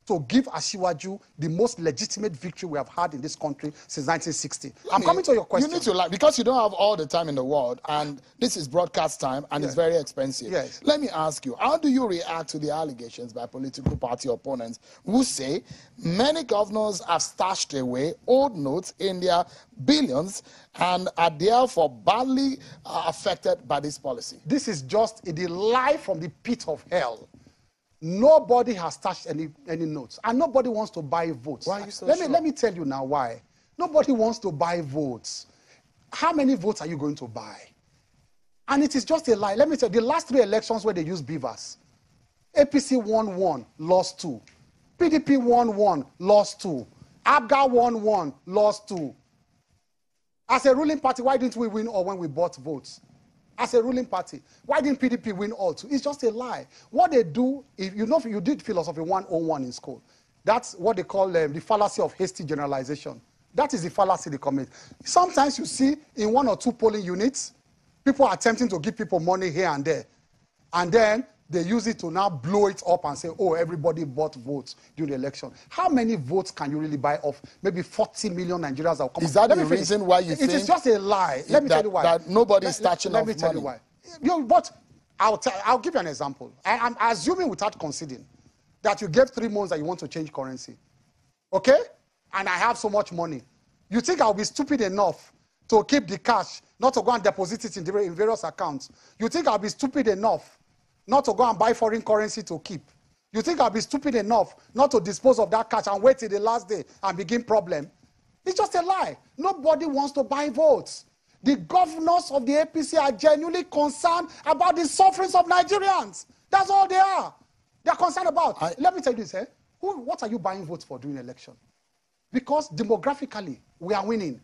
to give Asiwaju the most legitimate victory we have had in this country since 1960. I'm coming to your question. You need to, because you don't have all the time in the world, and this is broadcast time, and it's very expensive. Yes. Let me ask you, how do you react to the allegations by political party opponents who say many governors have stashed away old notes in their billions and are therefore badly affected by this policy? This is just the lie from the pit of hell. Nobody has touched any notes, and nobody wants to buy votes. Why are you so sure? Let me tell you now why. Nobody wants to buy votes. How many votes are you going to buy? And it is just a lie. Let me tell you, the last 3 elections where they used beavers, APC won 1, lost 2. PDP won 1, lost 2. ABGA won 1, lost 2. As a ruling party, why didn't we win all when we bought votes? As a ruling party, why didn't PDP win all 2? It's just a lie. What they do, if you did philosophy 101 in school, that's what they call the fallacy of hasty generalization. That is the fallacy they commit. Sometimes you see in 1 or 2 polling units, people are attempting to give people money here and there, and then they use it to now blow it up and say, oh, everybody bought votes during the election. How many votes can you really buy off? Maybe 40 million Nigerians that will come. Is that the reason why you think it is just a lie? Let me tell you why. That nobody is touching off money. Let me tell you why. But I'll give you an example. I'm assuming without conceding that you gave 3 months that you want to change currency. Okay? And I have so much money. You think I'll be stupid enough to keep the cash, not to go and deposit it in various accounts? You think I'll be stupid enough not to go and buy foreign currency to keep? You think I'll be stupid enough not to dispose of that cash and wait till the last day and begin problem? It's just a lie. Nobody wants to buy votes. The governors of the APC are genuinely concerned about the sufferings of Nigerians. That's all they are. They're concerned about. Let me tell you this, what are you buying votes for during election? Because demographically, we are winning.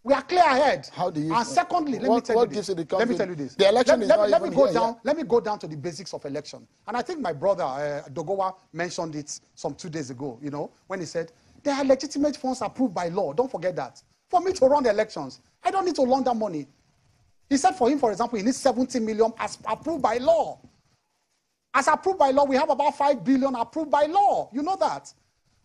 We are clear ahead. How do you? And secondly, let me tell you this. The election is not even here yet. Let me go down to the basics of election. And I think my brother Dogowa mentioned it some 2 days ago. You know, when he said there are legitimate funds approved by law. Don't forget that. For me to run the elections, I don't need to launder money. He said for him, for example, he needs 70 million as approved by law. As approved by law, we have about 5 billion approved by law. You know that.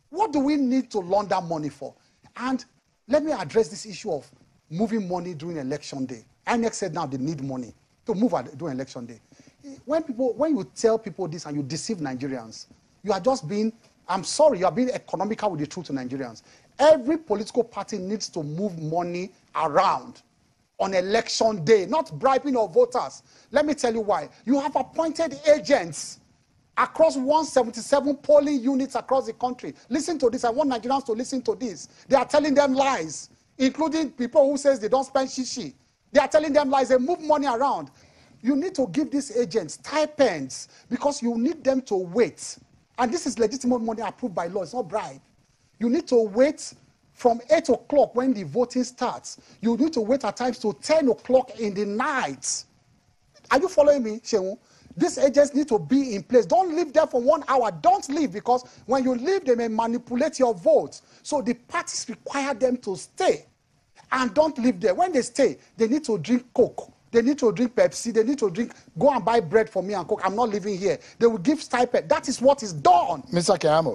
What do we need to launder money for? And let me address this issue of moving money during election day. INEC said now they need money to move during election day. When you tell people this and you deceive Nigerians, you are just being, I'm sorry, you are being economical with the truth to Nigerians. Every political party needs to move money around on election day, not bribing your voters. Let me tell you why. You have appointed agents across 177 polling units across the country. Listen to this. I want Nigerians to listen to this. They are telling them lies, including people who says they don't spend shishi. They are telling them lies. They move money around. You need to give these agents stipends because you need them to wait. And this is legitimate money approved by law. It's not bribe. You need to wait from 8 o'clock when the voting starts. You need to wait at times to 10 o'clock in the night. Are you following me, Shehu? These agents need to be in place. Don't leave there for 1 hour. Don't leave, because when you leave, they may manipulate your votes. So the parties require them to stay. And don't leave there. When they stay, they need to drink Coke. They need to drink Pepsi. They need to go and buy bread for me and Coke. I'm not living here. They will give stipend. That is what is done. Mr. Keyamo,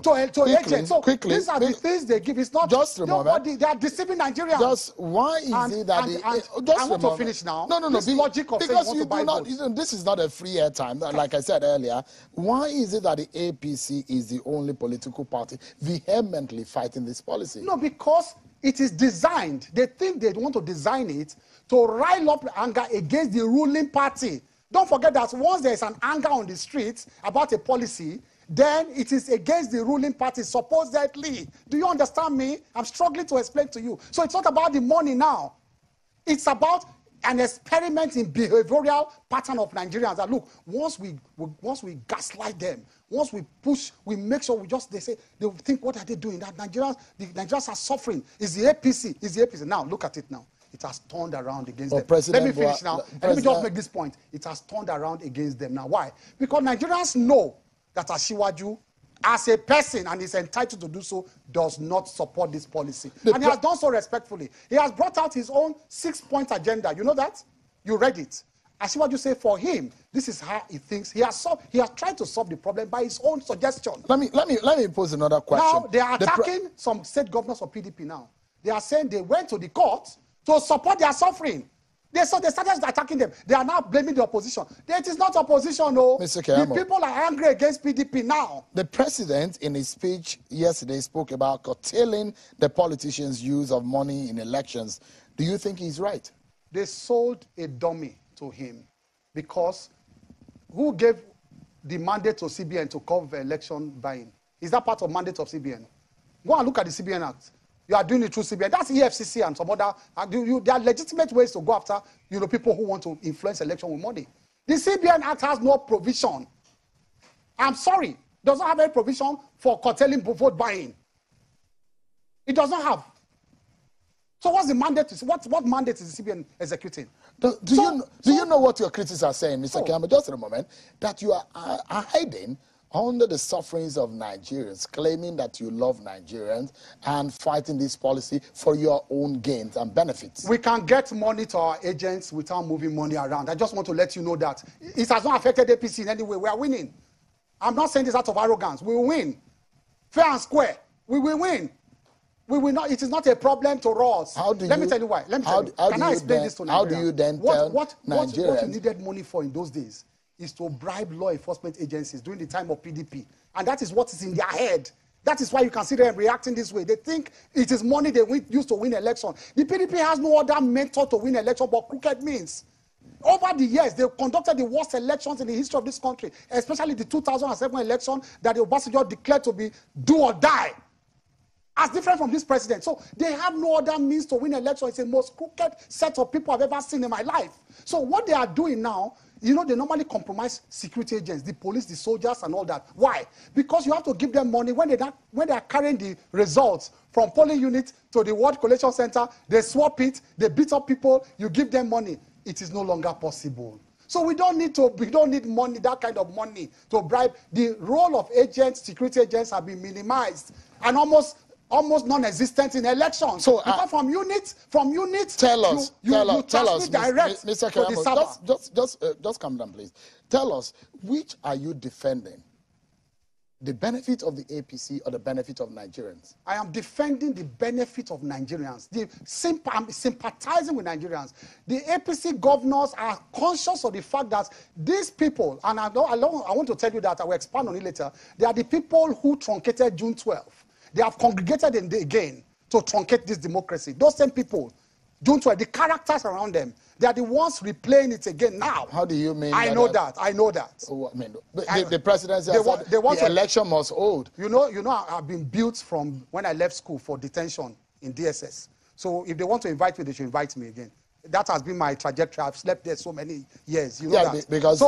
agents. So these are the things they give. It's not just a moment. They are deceiving Nigerians. Just why is it that I want to finish now. No. This logic of because saying you want to buy votes. This is not a free airtime. Like I said earlier, why is it that the APC is the only political party vehemently fighting this policy? No, because it is designed. They think they want to design it to rile up anger against the ruling party. Don't forget that once there is an anger on the streets about a policy, then it is against the ruling party, supposedly. Do you understand me? I'm struggling to explain to you. So it's not about the money now. It's about an experiment in behavioral pattern of Nigerians. That look, once we gaslight them, once we push, we make sure they think, what are they doing? That the Nigerians are suffering. It's the APC. It's the APC. Now look at it now. It has turned around against them. Let me finish now. Let me just make this point. It has turned around against them now. Why? Because Nigerians know that Asiwaju, as a person, and is entitled to do so, does not support this policy. And he has done so respectfully. He has brought out his own 6-point agenda. You know that? You read it. Asiwaju say for him, this is how he thinks. He has tried to solve the problem by his own suggestion. Let me pose another question. Now they are attacking some state governors of PDP now. They are saying they went to the court to support their suffering. They started attacking them. They are now blaming the opposition. It is not opposition, no. Mr. Keyamo, the people are angry against PDP now. The president, in his speech yesterday, spoke about curtailing the politicians' use of money in elections. Do you think he's right? They sold a dummy to him because who gave the mandate to CBN to cover election buying? Is that part of mandate of CBN? Go and look at the CBN Act. You are doing it through CBN. That's EFCC and some other. There are legitimate ways to go after people who want to influence election with money. The CBN Act has no provision. I'm sorry. Does not have any provision for curtailing vote buying. It does not have. So what's the mandate? What mandate is the CBN executing? Do you know what your critics are saying, Mr. Keyamo? Just a moment. That you are hiding under the sufferings of Nigerians, claiming that you love Nigerians and fighting this policy for your own gains and benefits. We can get money to our agents without moving money around. I just want to let you know that it has not affected APC in any way. We are winning. I'm not saying this out of arrogance. We will win. Fair and square. We will win. We will not. It is not a problem to us. Let me tell you why. Let me tell you. Can I explain this to Nigerians? How do you then tell Nigerians? What you needed money for in those days is to bribe law enforcement agencies during the time of PDP. And that is what is in their head. That is why you can see them reacting this way. They think it is money they use to win election. The PDP has no other method to win election but crooked means. Over the years, they conducted the worst elections in the history of this country, especially the 2007 election that the Obasanjo declared to be do or die. As different from this president. So they have no other means to win election. It's the most crooked set of people I've ever seen in my life. So what they are doing now, they normally compromise security agents, the police, the soldiers, and all that. Why? Because you have to give them money when they are carrying the results from polling unit to the ward collation center. They swap it, they beat up people, you give them money. It is no longer possible. So we don't need money, that kind of money to bribe. The role of agents, security agents, have been minimized and almost non-existent in elections. So because from units, tell us, direct Mr. Keyamo, just calm down, please. Tell us, which are you defending? The benefit of the APC or the benefit of Nigerians? I am defending the benefit of Nigerians. I'm sympathizing with Nigerians. The APC governors are conscious of the fact that these people, and I want to tell you that I will expand on it later, they are the people who truncated June 12th. They have congregated again to truncate this democracy. Those same people, June 12th, the characters around them, they are the ones replaying it again now. How do you mean? I know that. Oh, I mean, the presidency said the election must hold. You know, I've been built from when I left school for detention in DSS. So if they want to invite me, they should invite me again. That has been my trajectory. I've slept there so many years. You know that. Because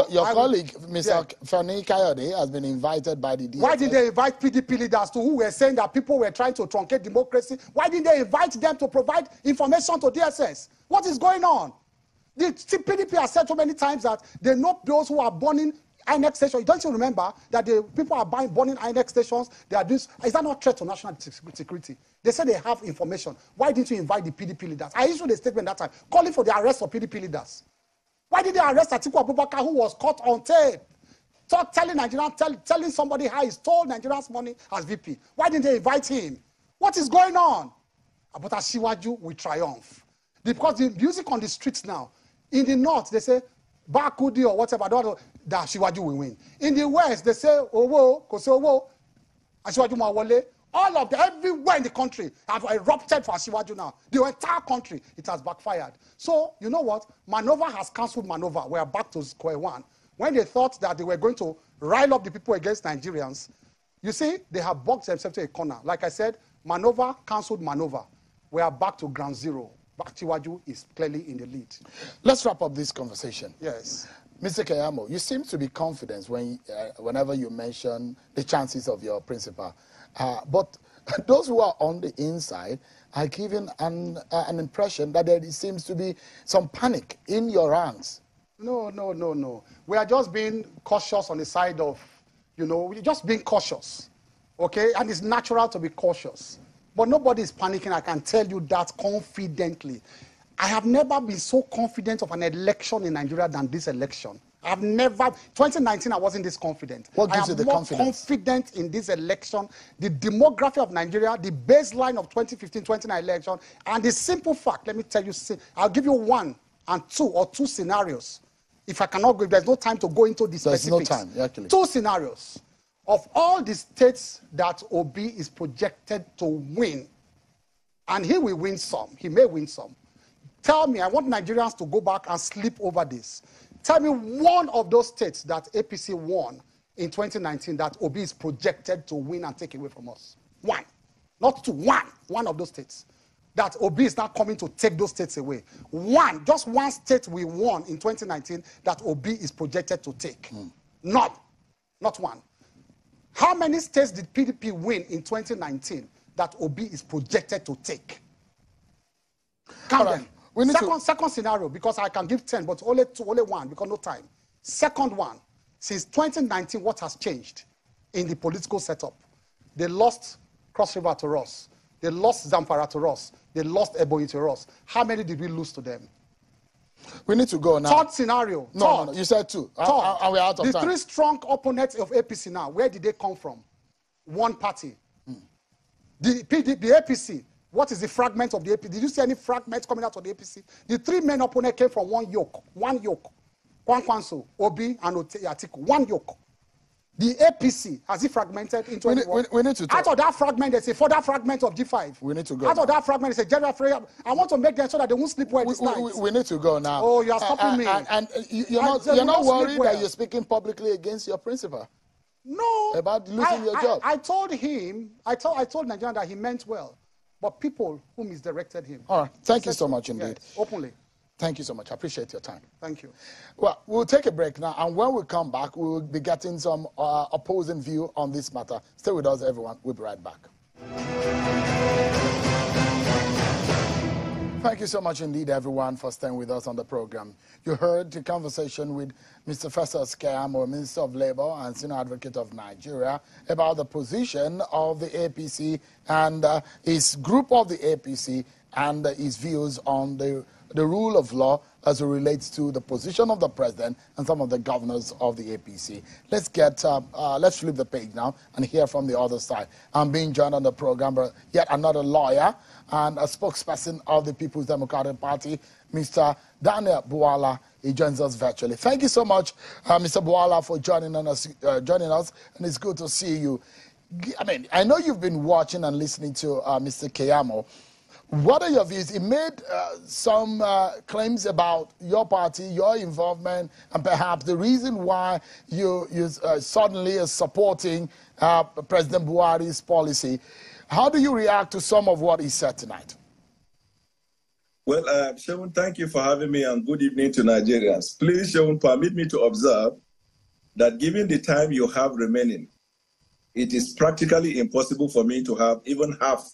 your colleague, Mr. Fani Kayode, has been invited by the DSS. Why didn't they invite PDP leaders who were saying that people were trying to truncate democracy? Why didn't they invite them to provide information to DSS? What is going on? The PDP has said so many times that they know those who are burning INEC stations. Don't you remember that the people are burning INEC stations? They are doing. Is that not a threat to national security? They say they have information. Why didn't you invite the PDP leaders? I issued a statement that time calling for the arrest of PDP leaders. Why did they arrest Atiku Abubakar, who was caught on tape? Telling Nigerians, telling somebody how he stole Nigerians' money as VP. Why didn't they invite him? What is going on? But Asiwaju will triumph. Because the music on the streets now, in the north, they say, Bakudi or whatever, that Asiwaju will win. In the west, they say, Owo, Koso Owo, Asiwaju ma wole. All of them, everywhere in the country have erupted for Asiwaju now. The entire country, it has backfired. So, you know what? Maneuver has cancelled maneuver. We are back to square one. When they thought that they were going to rile up the people against Nigerians, you see, they have boxed themselves to a corner. Like I said, maneuver cancelled maneuver. We are back to ground zero. Asiwaju is clearly in the lead. Let's wrap up this conversation. Yes. Mr. Keyamo, you seem to be confident whenever you mention the chances of your principal. But those who are on the inside are given an impression that there seems to be some panic in your ranks. No. We are just being cautious on the side of, we're just being cautious. Okay? And it's natural to be cautious. But nobody is panicking, I can tell you that confidently. I have never been so confident of an election in Nigeria than this election. I've never, 2019 I wasn't this confident. What gives you the confidence? I am more confident in this election, the demography of Nigeria, the baseline of 2015-2019 election, and the simple fact, let me tell you, I'll give you one and two scenarios. If I cannot go, if there's no time to go into the specifics. There's no time, actually. 2 scenarios. Of all the states that Obi is projected to win, and he will win some, he may win some. Tell me, I want Nigerians to go back and sleep over this. Tell me one of those states that APC won in 2019 that Obi is projected to win and take away from us. One. Not two. One of those states. That Obi is not coming to take those states away. One. Just one state we won in 2019 that Obi is projected to take. Not one. How many states did PDP win in 2019 that Obi is projected to take? Count them. Second scenario, because I can give 10, but only one, because no time. Second one, since 2019, what has changed in the political setup? They lost Cross River to us. They lost Zamfara to us. They lost Ebonyi to us. How many did we lose to them? We need to go now. Third scenario. No, you said 2. And we're out of time. The 3 strong opponents of APC now, where did they come from? One party. The APC. What is the fragment of the APC? Did you see any fragments coming out of the APC? The 3 main opponents came from one yoke. Kwankwanso, Obi, and Atiku. One yoke. The APC, has it fragmented into we need to talk. Out of that fragment, there's a further fragment of G5. We need to go Out of that fragment, there's a general fragment. I want to make them so that they won't sleep well this night. We need to go now. Oh, you are stopping me. And you're not worried that you're speaking publicly against your principal? No. About losing your job? I told him, I told Nigerian that he meant well. But people who misdirected him. All right. Thank you so much indeed. Yes, openly. Thank you so much. I appreciate your time. Thank you. Well, we'll take a break now, and when we come back, we will be getting some opposing view on this matter. Stay with us, everyone. We'll be right back. Thank you so much indeed, everyone, for staying with us on the program. You heard the conversation with Mr. Festus Keyamo, Minister of Labour and Senior Advocate of Nigeria, about the position of the APC and his group of the APC and his views on the rule of law as it relates to the position of the president and some of the governors of the APC. Let's flip the page now and hear from the other side. I'm being joined on the program by yet another lawyer and a spokesperson of the People's Democratic Party, Mr. Daniel Buwala. He joins us virtually. Thank you so much, Mr. Buwala, for joining us, and it's good to see you. I mean, I know you've been watching and listening to Mr. Keyamo. What are your views? He made some claims about your party, your involvement, and perhaps the reason why you suddenly are supporting President Buhari's policy. How do you react to some of what he said tonight? Well, Shewun, thank you for having me, and good evening to Nigerians. Please, Shewun, permit me to observe that given the time you have remaining, it is practically impossible for me to have even half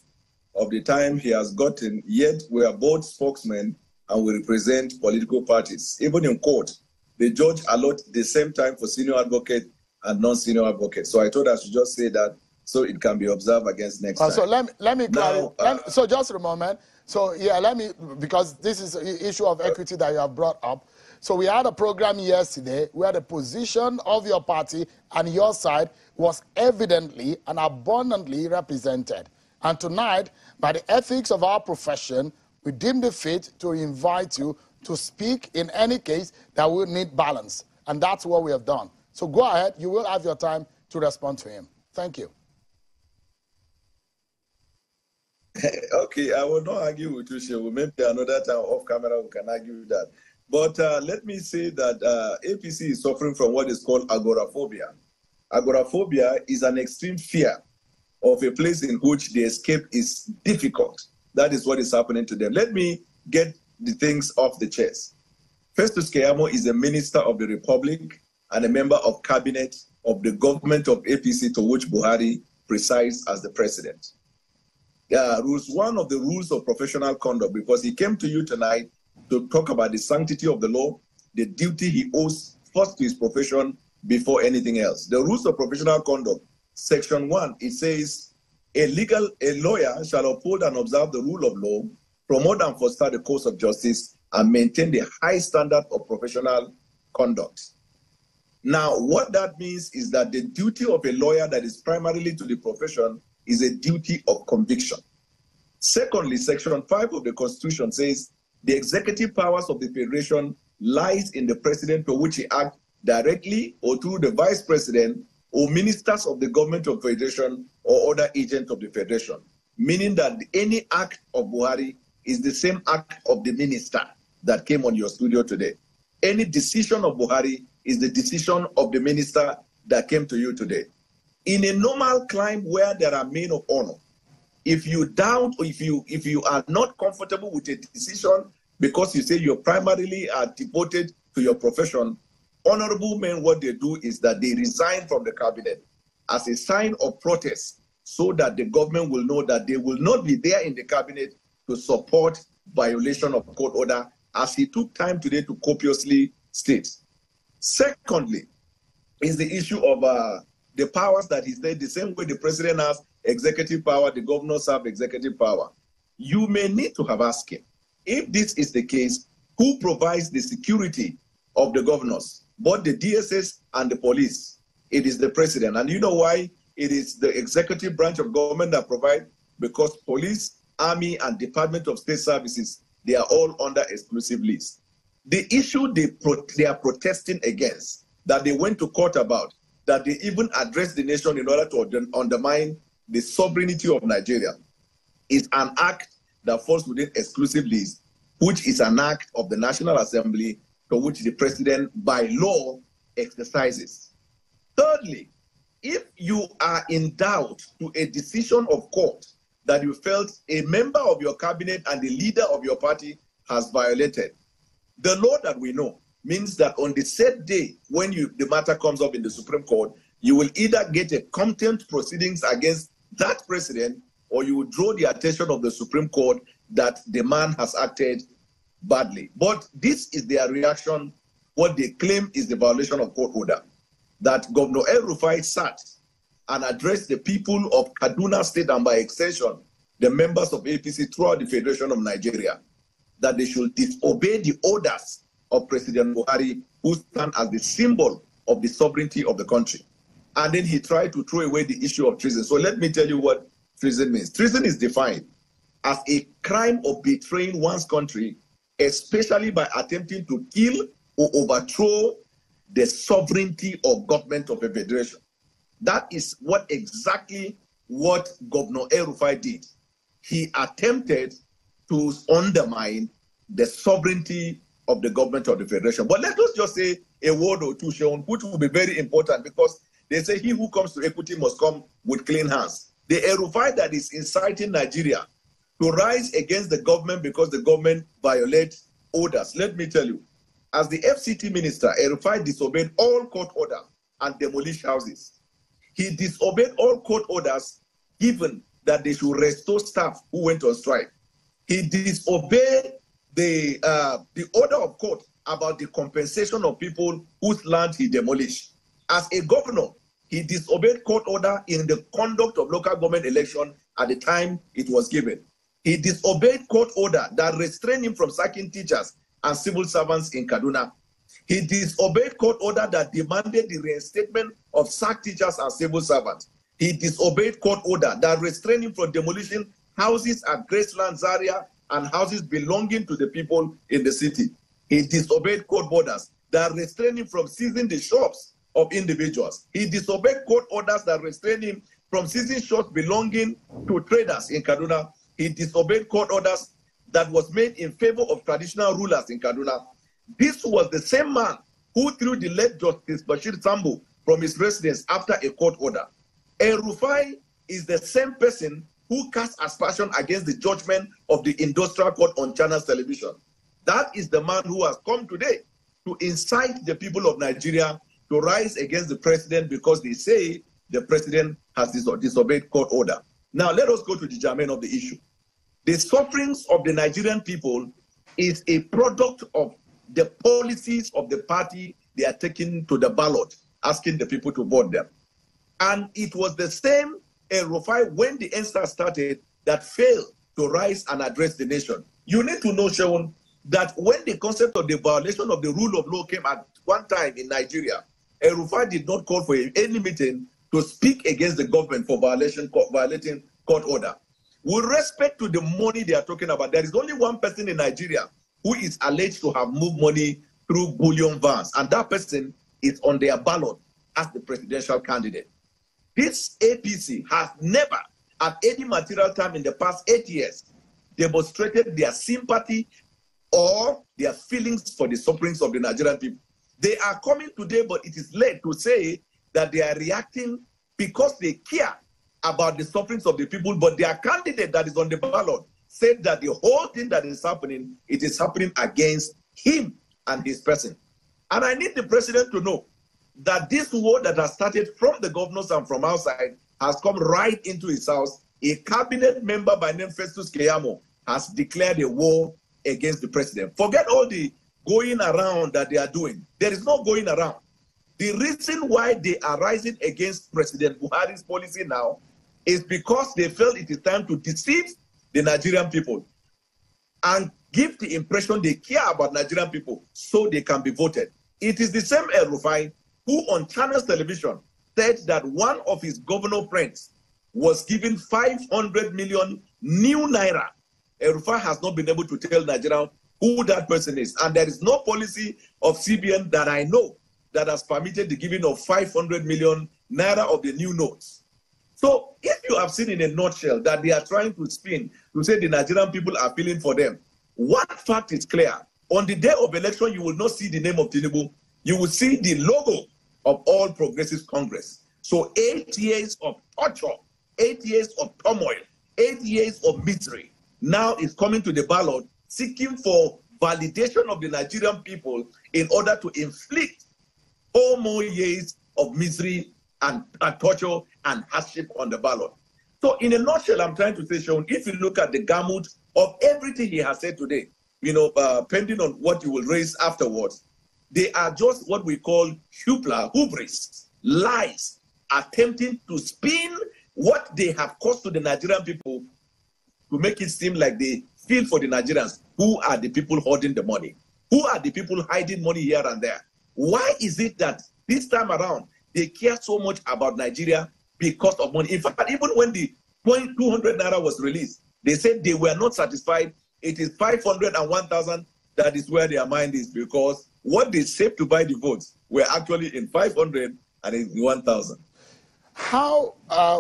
of the time he has gotten, yet we are both spokesmen and we represent political parties. Even in court, the judge allot the same time for senior advocate and non-senior advocate. So I thought I should just say that so it can be observed against next time. So let me clarify. So just a moment. So yeah, because this is an issue of equity that you have brought up. So we had a program yesterday where the position of your party and your side was evidently and abundantly represented. And tonight, by the ethics of our profession, we deemed it fit to invite you to speak in any case that will need balance. And that's what we have done. So go ahead. You will have your time to respond to him. Thank you. Okay, I will not argue with you, Shehu. Maybe another time off camera we can argue that. But let me say that APC is suffering from what is called agoraphobia. Agoraphobia is an extreme fear of a place in which the escape is difficult. That is what is happening to them. Let me get the things off the chest. Festus Keyamo is a minister of the Republic and a member of cabinet of the government of APC to which Buhari presides as the president. One of the rules of professional conduct, because he came to you tonight to talk about the sanctity of the law, the duty he owes first to his profession before anything else. The rules of professional conduct, section 1, it says, a lawyer shall uphold and observe the rule of law, promote and foster the course of justice, and maintain the high standard of professional conduct. Now, what that means is that the duty of a lawyer that is primarily to the profession is a duty of conviction. Secondly, section 5 of the Constitution says the executive powers of the Federation lies in the president, to which he acts directly or through the vice president or ministers of the government of Federation or other agent of the Federation, meaning that any act of Buhari is the same act of the minister that came on your studio today. Any decision of Buhari is the decision of the minister that came to you today. In a normal climb where there are men of honor, if you doubt or if you are not comfortable with a decision because you say you primarily are devoted to your profession, honorable men, what they do is that they resign from the cabinet as a sign of protest so that the government will know that they will not be there in the cabinet to support violation of court order, as he took time today to copiously state. Secondly, is the issue of the powers that he said, the same way the president has executive power, the governors have executive power. You may need to have asked him, if this is the case, who provides the security of the governors, both the DSS and the police? It is the president. And you know why it is the executive branch of government that provide? Because police, army, and Department of State Services, they are all under exclusive list. The issue they are protesting against, that they went to court about, that they even addressed the nation in order to undermine the sovereignty of Nigeria, is an act that falls within exclusive list, which is an act of the National Assembly to which the president by law exercises. Thirdly, if you are in doubt to a decision of court that you felt a member of your cabinet and the leader of your party has violated, the law that we know means that on the said day when the matter comes up in the Supreme Court, you will either get a contempt proceedings against that president, or you will draw the attention of the Supreme Court that the man has acted badly. But this is their reaction, what they claim is the violation of court order, that Governor El-Rufai sat and addressed the people of Kaduna State and by extension, the members of APC throughout the Federation of Nigeria, that they should disobey the orders of President Buhari, who stand as the symbol of the sovereignty of the country. And then he tried to throw away the issue of treason. So let me tell you what treason means. Treason is defined as a crime of betraying one's country, especially by attempting to kill or overthrow the sovereignty of government of a federation. That is exactly what Governor El-Rufai did. He attempted to undermine the sovereignty of the government of the federation. But let us just say a word or two, Sean, which will be very important, because they say he who comes to equity must come with clean hands. The El-Rufai that is inciting Nigeria to rise against the government because the government violates orders. Let me tell you, as the FCT minister, El-Rufai disobeyed all court orders and demolished houses. He disobeyed all court orders given that they should restore staff who went on strike. He disobeyed the order of court about the compensation of people whose land he demolished. As a governor, he disobeyed court order in the conduct of local government election at the time it was given. He disobeyed court order that restrained him from sacking teachers and civil servants in Kaduna. He disobeyed court order that demanded the reinstatement of sacked teachers and civil servants. He disobeyed court order that restrained him from demolishing houses at Graceland, Zaria, and houses belonging to the people in the city. He disobeyed court orders that restrained him from seizing the shops of individuals. He disobeyed court orders that restrained him from seizing shops belonging to traders in Kaduna. he disobeyed court orders that was made in favor of traditional rulers in Kaduna. This was the same man who threw the late Justice Bashir Sambo from his residence after a court order. El-Rufai is the same person who cast aspersion against the judgment of the Industrial Court on Channels Television. That is the man who has come today to incite the people of Nigeria to rise against the president because they say the president has disobeyed court order. Now, let us go to the germane of the issue. The sufferings of the Nigerian people is a product of the policies of the party they are taking to the ballot, asking the people to vote them. And it was the same El-Rufai when the EndSARS started that failed to rise and address the nation. You need to know, Shaun, that when the concept of the violation of the rule of law came at one time in Nigeria, El-Rufai did not call for any meeting to speak against the government for violating court order. With respect to the money they are talking about, there is only one person in Nigeria who is alleged to have moved money through bullion vans, and that person is on their ballot as the presidential candidate. This APC has never, at any material time in the past 8 years, demonstrated their sympathy or their feelings for the sufferings of the Nigerian people. They are coming today, but it is late to say that they are reacting because they care about the sufferings of the people, but their candidate that is on the ballot said that the whole thing that is happening, it is happening against him and his person. And I need the president to know that this war that has started from the governors and from outside has come right into his house. A cabinet member by name Festus Keyamo has declared a war against the president. Forget all the going around that they are doing. There is no going around. The reason why they are rising against President Buhari's policy now is because they felt it is time to deceive the Nigerian people and give the impression they care about Nigerian people so they can be voted. It is the same El-Rufai who on Channels Television said that one of his governor friends was given 500 million new naira. El-Rufai has not been able to tell Nigeria who that person is. And there is no policy of CBN that I know that has permitted the giving of 500 million naira of the new notes. So if you have seen in a nutshell that they are trying to spin to say the Nigerian people are feeling for them, one fact is clear. On the day of election, you will not see the name of Tinubu. You will see the logo of All Progressives Congress. So 8 years of torture, 8 years of turmoil, 8 years of misery now is coming to the ballot seeking for validation of the Nigerian people in order to inflict 4 more years of misery and torture and hardship on the ballot. So in a nutshell, I'm trying to say, Shaun, if you look at the gamut of everything he has said today, pending on what you will raise afterwards, they are just what we call hubris, lies, attempting to spin what they have caused to the Nigerian people to make it seem like they feel for the Nigerians. Who are the people holding the money? Who are the people hiding money here and there? Why is it that this time around they care so much about Nigeria because of money? In fact, even when the 200 naira was released, they said they were not satisfied. It is 500 and 1,000 that is where their mind is, because what they saved to buy the votes were actually in 500 and in 1,000. How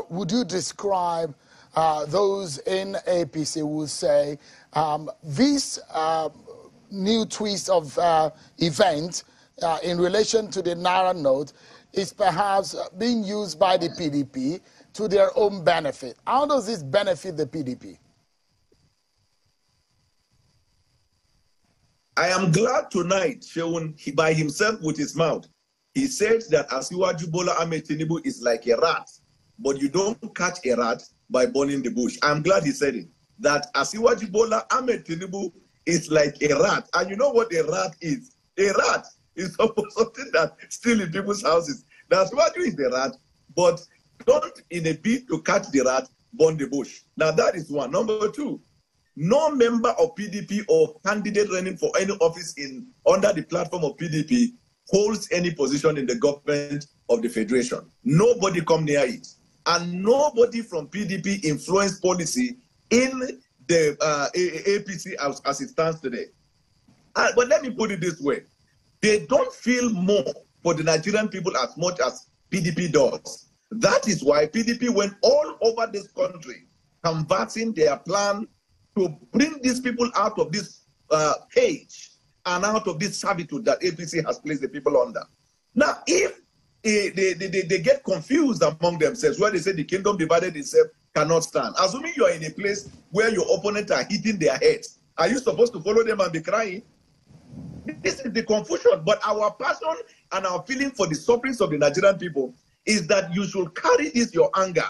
would you describe those in APC who say this new twist of event in relation to the Naira note is perhaps being used by the PDP to their own benefit? How does this benefit the PDP? I am glad tonight, Shaun, by himself with his mouth, he said that Asiwaju Bola Ahmed Tinubu is like a rat, but you don't catch a rat by burning the bush. I'm glad he said it, that Asiwaju Bola Ahmed Tinubu is like a rat. And you know what a rat is? A rat is something that steals in people's houses. That's what is the rat, but don't, in a bid to catch the rat, burn the bush. Now that is one. Number two, no member of PDP or candidate running for any office under the platform of PDP holds any position in the government of the Federation. Nobody come near it. And nobody from PDP influenced policy in the APC as it stands today. But let me put it this way. They don't feel more for the Nigerian people as much as PDP does. That is why PDP went all over this country canvassing their plan to bring these people out of this cage and out of this servitude that APC has placed the people under. Now, if they get confused among themselves, where they say the kingdom divided itself cannot stand, assuming you are in a place where your opponents are hitting their heads, are you supposed to follow them and be crying? This is the confusion. But our passion and our feeling for the sufferings of the Nigerian people is that you should carry this your anger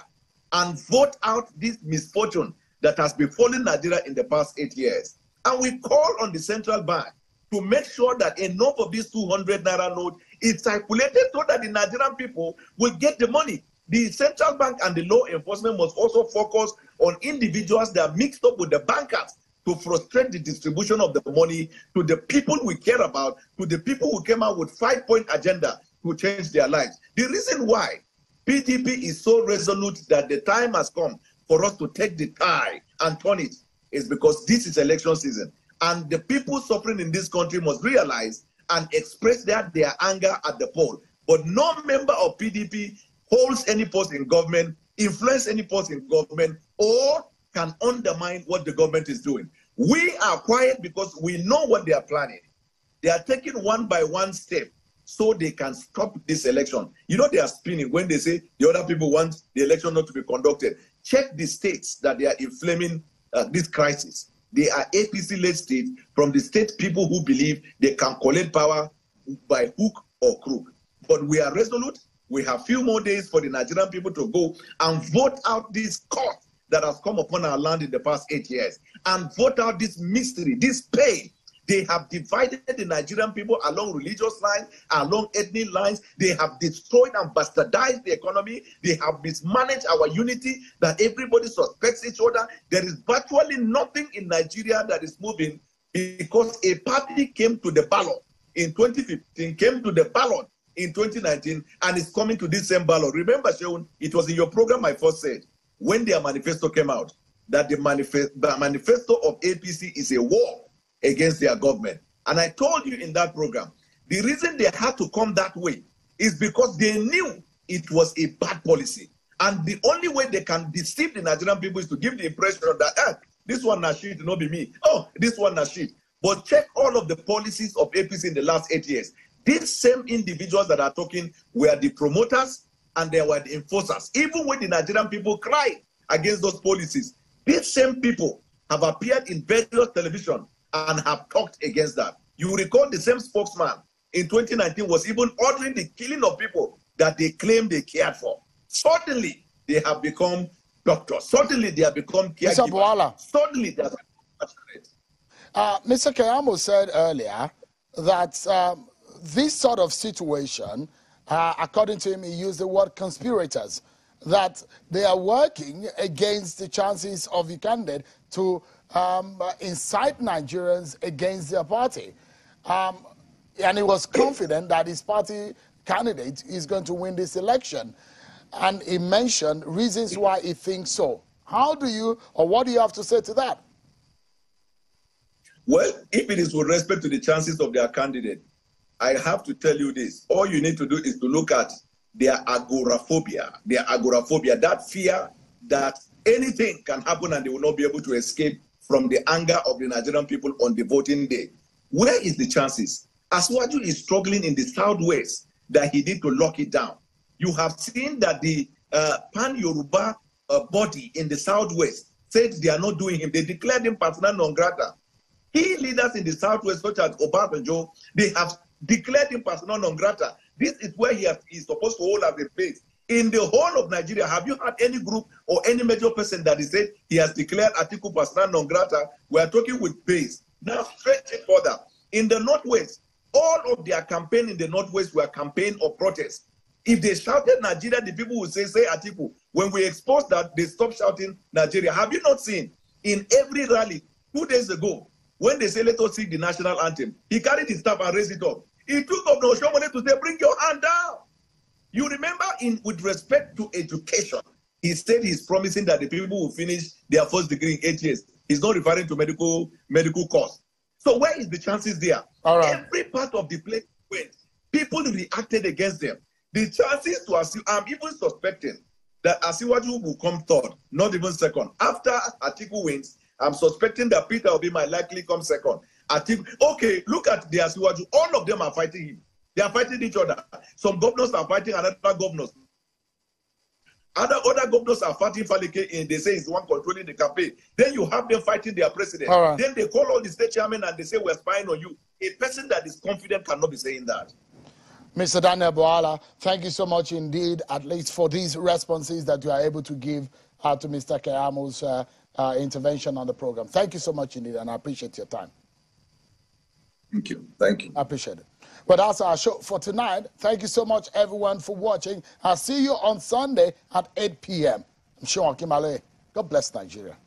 and vote out this misfortune that has befallen Nigeria in the past 8 years. And we call on the central bank to make sure that enough of this 200 naira note is circulated so that the Nigerian people will get the money. The central bank and the law enforcement must also focus on individuals that are mixed up with the bankers to frustrate the distribution of the money to the people we care about, to the people who came out with 5-point agenda to change their lives. The reason why PDP is so resolute that the time has come for us to take the tie and turn it is because this is election season. And the people suffering in this country must realize and express their anger at the poll. But no member of PDP holds any post in government, influence any post in government, or can undermine what the government is doing. We are quiet because we know what they are planning. They are taking one by one step so they can stop this election. You know, they are spinning when they say the other people want the election not to be conducted. Check the states that they are inflaming this crisis. They are APC-led states from the state people who believe they can collect power by hook or crook. But we are resolute. We have few more days for the Nigerian people to go and vote out this cost that has come upon our land in the past 8 years, and vote out this mystery, this pain. They have divided the Nigerian people along religious lines, along ethnic lines. They have destroyed and bastardized the economy. They have mismanaged our unity, that everybody suspects each other. There is virtually nothing in Nigeria that is moving because a party came to the ballot in 2015, came to the ballot in 2019, and is coming to this same ballot. Remember, Sheun, it was in your program I first said, when their manifesto came out, that the manifesto of APC is a war against their government. And I told you in that program, the reason they had to come that way is because they knew it was a bad policy. And the only way they can deceive the Nigerian people is to give the impression that, this one na shit, not be me. Oh, this one na shit. But check all of the policies of APC in the last 8 years. These same individuals that are talking were the promoters and they were the enforcers. Even when the Nigerian people cried against those policies, these same people have appeared in various television and have talked against that. You recall the same spokesman in 2019 was even ordering the killing of people that they claimed they cared for. Suddenly, they have become doctors. Suddenly, they have become caregivers. Suddenly, they have become Mr. Keyamo said earlier that this sort of situation, according to him, he used the word conspirators, that they are working against the chances of the candidate to incite Nigerians against their party. And he was confident that his party candidate is going to win this election. And he mentioned reasons why he thinks so. How do you, or what do you have to say to that? Well, if it is with respect to the chances of their candidate, I have to tell you this. All you need to do is to look at their agoraphobia. Their agoraphobia, that fear that anything can happen and they will not be able to escape from the anger of the Nigerian people on the voting day. Where is the chances? Aswaju is struggling in the southwest that he need to lock it down. You have seen that the pan-Yoruba body in the southwest said they are not doing him. They declared him persona non grata. Key leaders in the southwest, such as Obasanjo, they have declared him persona non grata. This is where he is supposed to hold as a base. In the whole of Nigeria, have you had any group or any major person that is said he has declared Atiku persona non grata? We are talking with base. Now, stretching further. In the Northwest, all of their campaign in the Northwest were campaign of protest. If they shouted Nigeria, the people would say Atiku. When we exposed that, they stopped shouting Nigeria. Have you not seen in every rally 2 days ago, when they say, let us sing the national anthem, he carried his staff and raised it up. He took up no Shomole to say, bring your hand down. You remember, with respect to education, he said he's promising that the people will finish their first degree in 8 years. He's not referring to medical course. So where is the chances there? All right. Every part of the place went. People reacted against them. The chances to assume, I'm even suspecting that Asiwaju will come third, not even second. After Atiku wins, I'm suspecting that Peter Obi might likely come second. Okay, look at the Asiwaju. All of them are fighting him. They are fighting each other. Some governors are fighting another governors. Other governors are fighting Falike, and they say he's the one controlling the campaign. Then you have them fighting their president. Right. Then they call all the state chairmen and they say we're spying on you. A person that is confident cannot be saying that. Mr. Daniel Boala, thank you so much indeed, at least for these responses that you are able to give to Mr. Keyamo's intervention on the program. Thank you so much indeed, and I appreciate your time. Thank you. Thank you. I appreciate it. But that's our show for tonight. Thank you so much, everyone, for watching. I'll see you on Sunday at 8 p.m. I'm Sean Kimale. God bless Nigeria.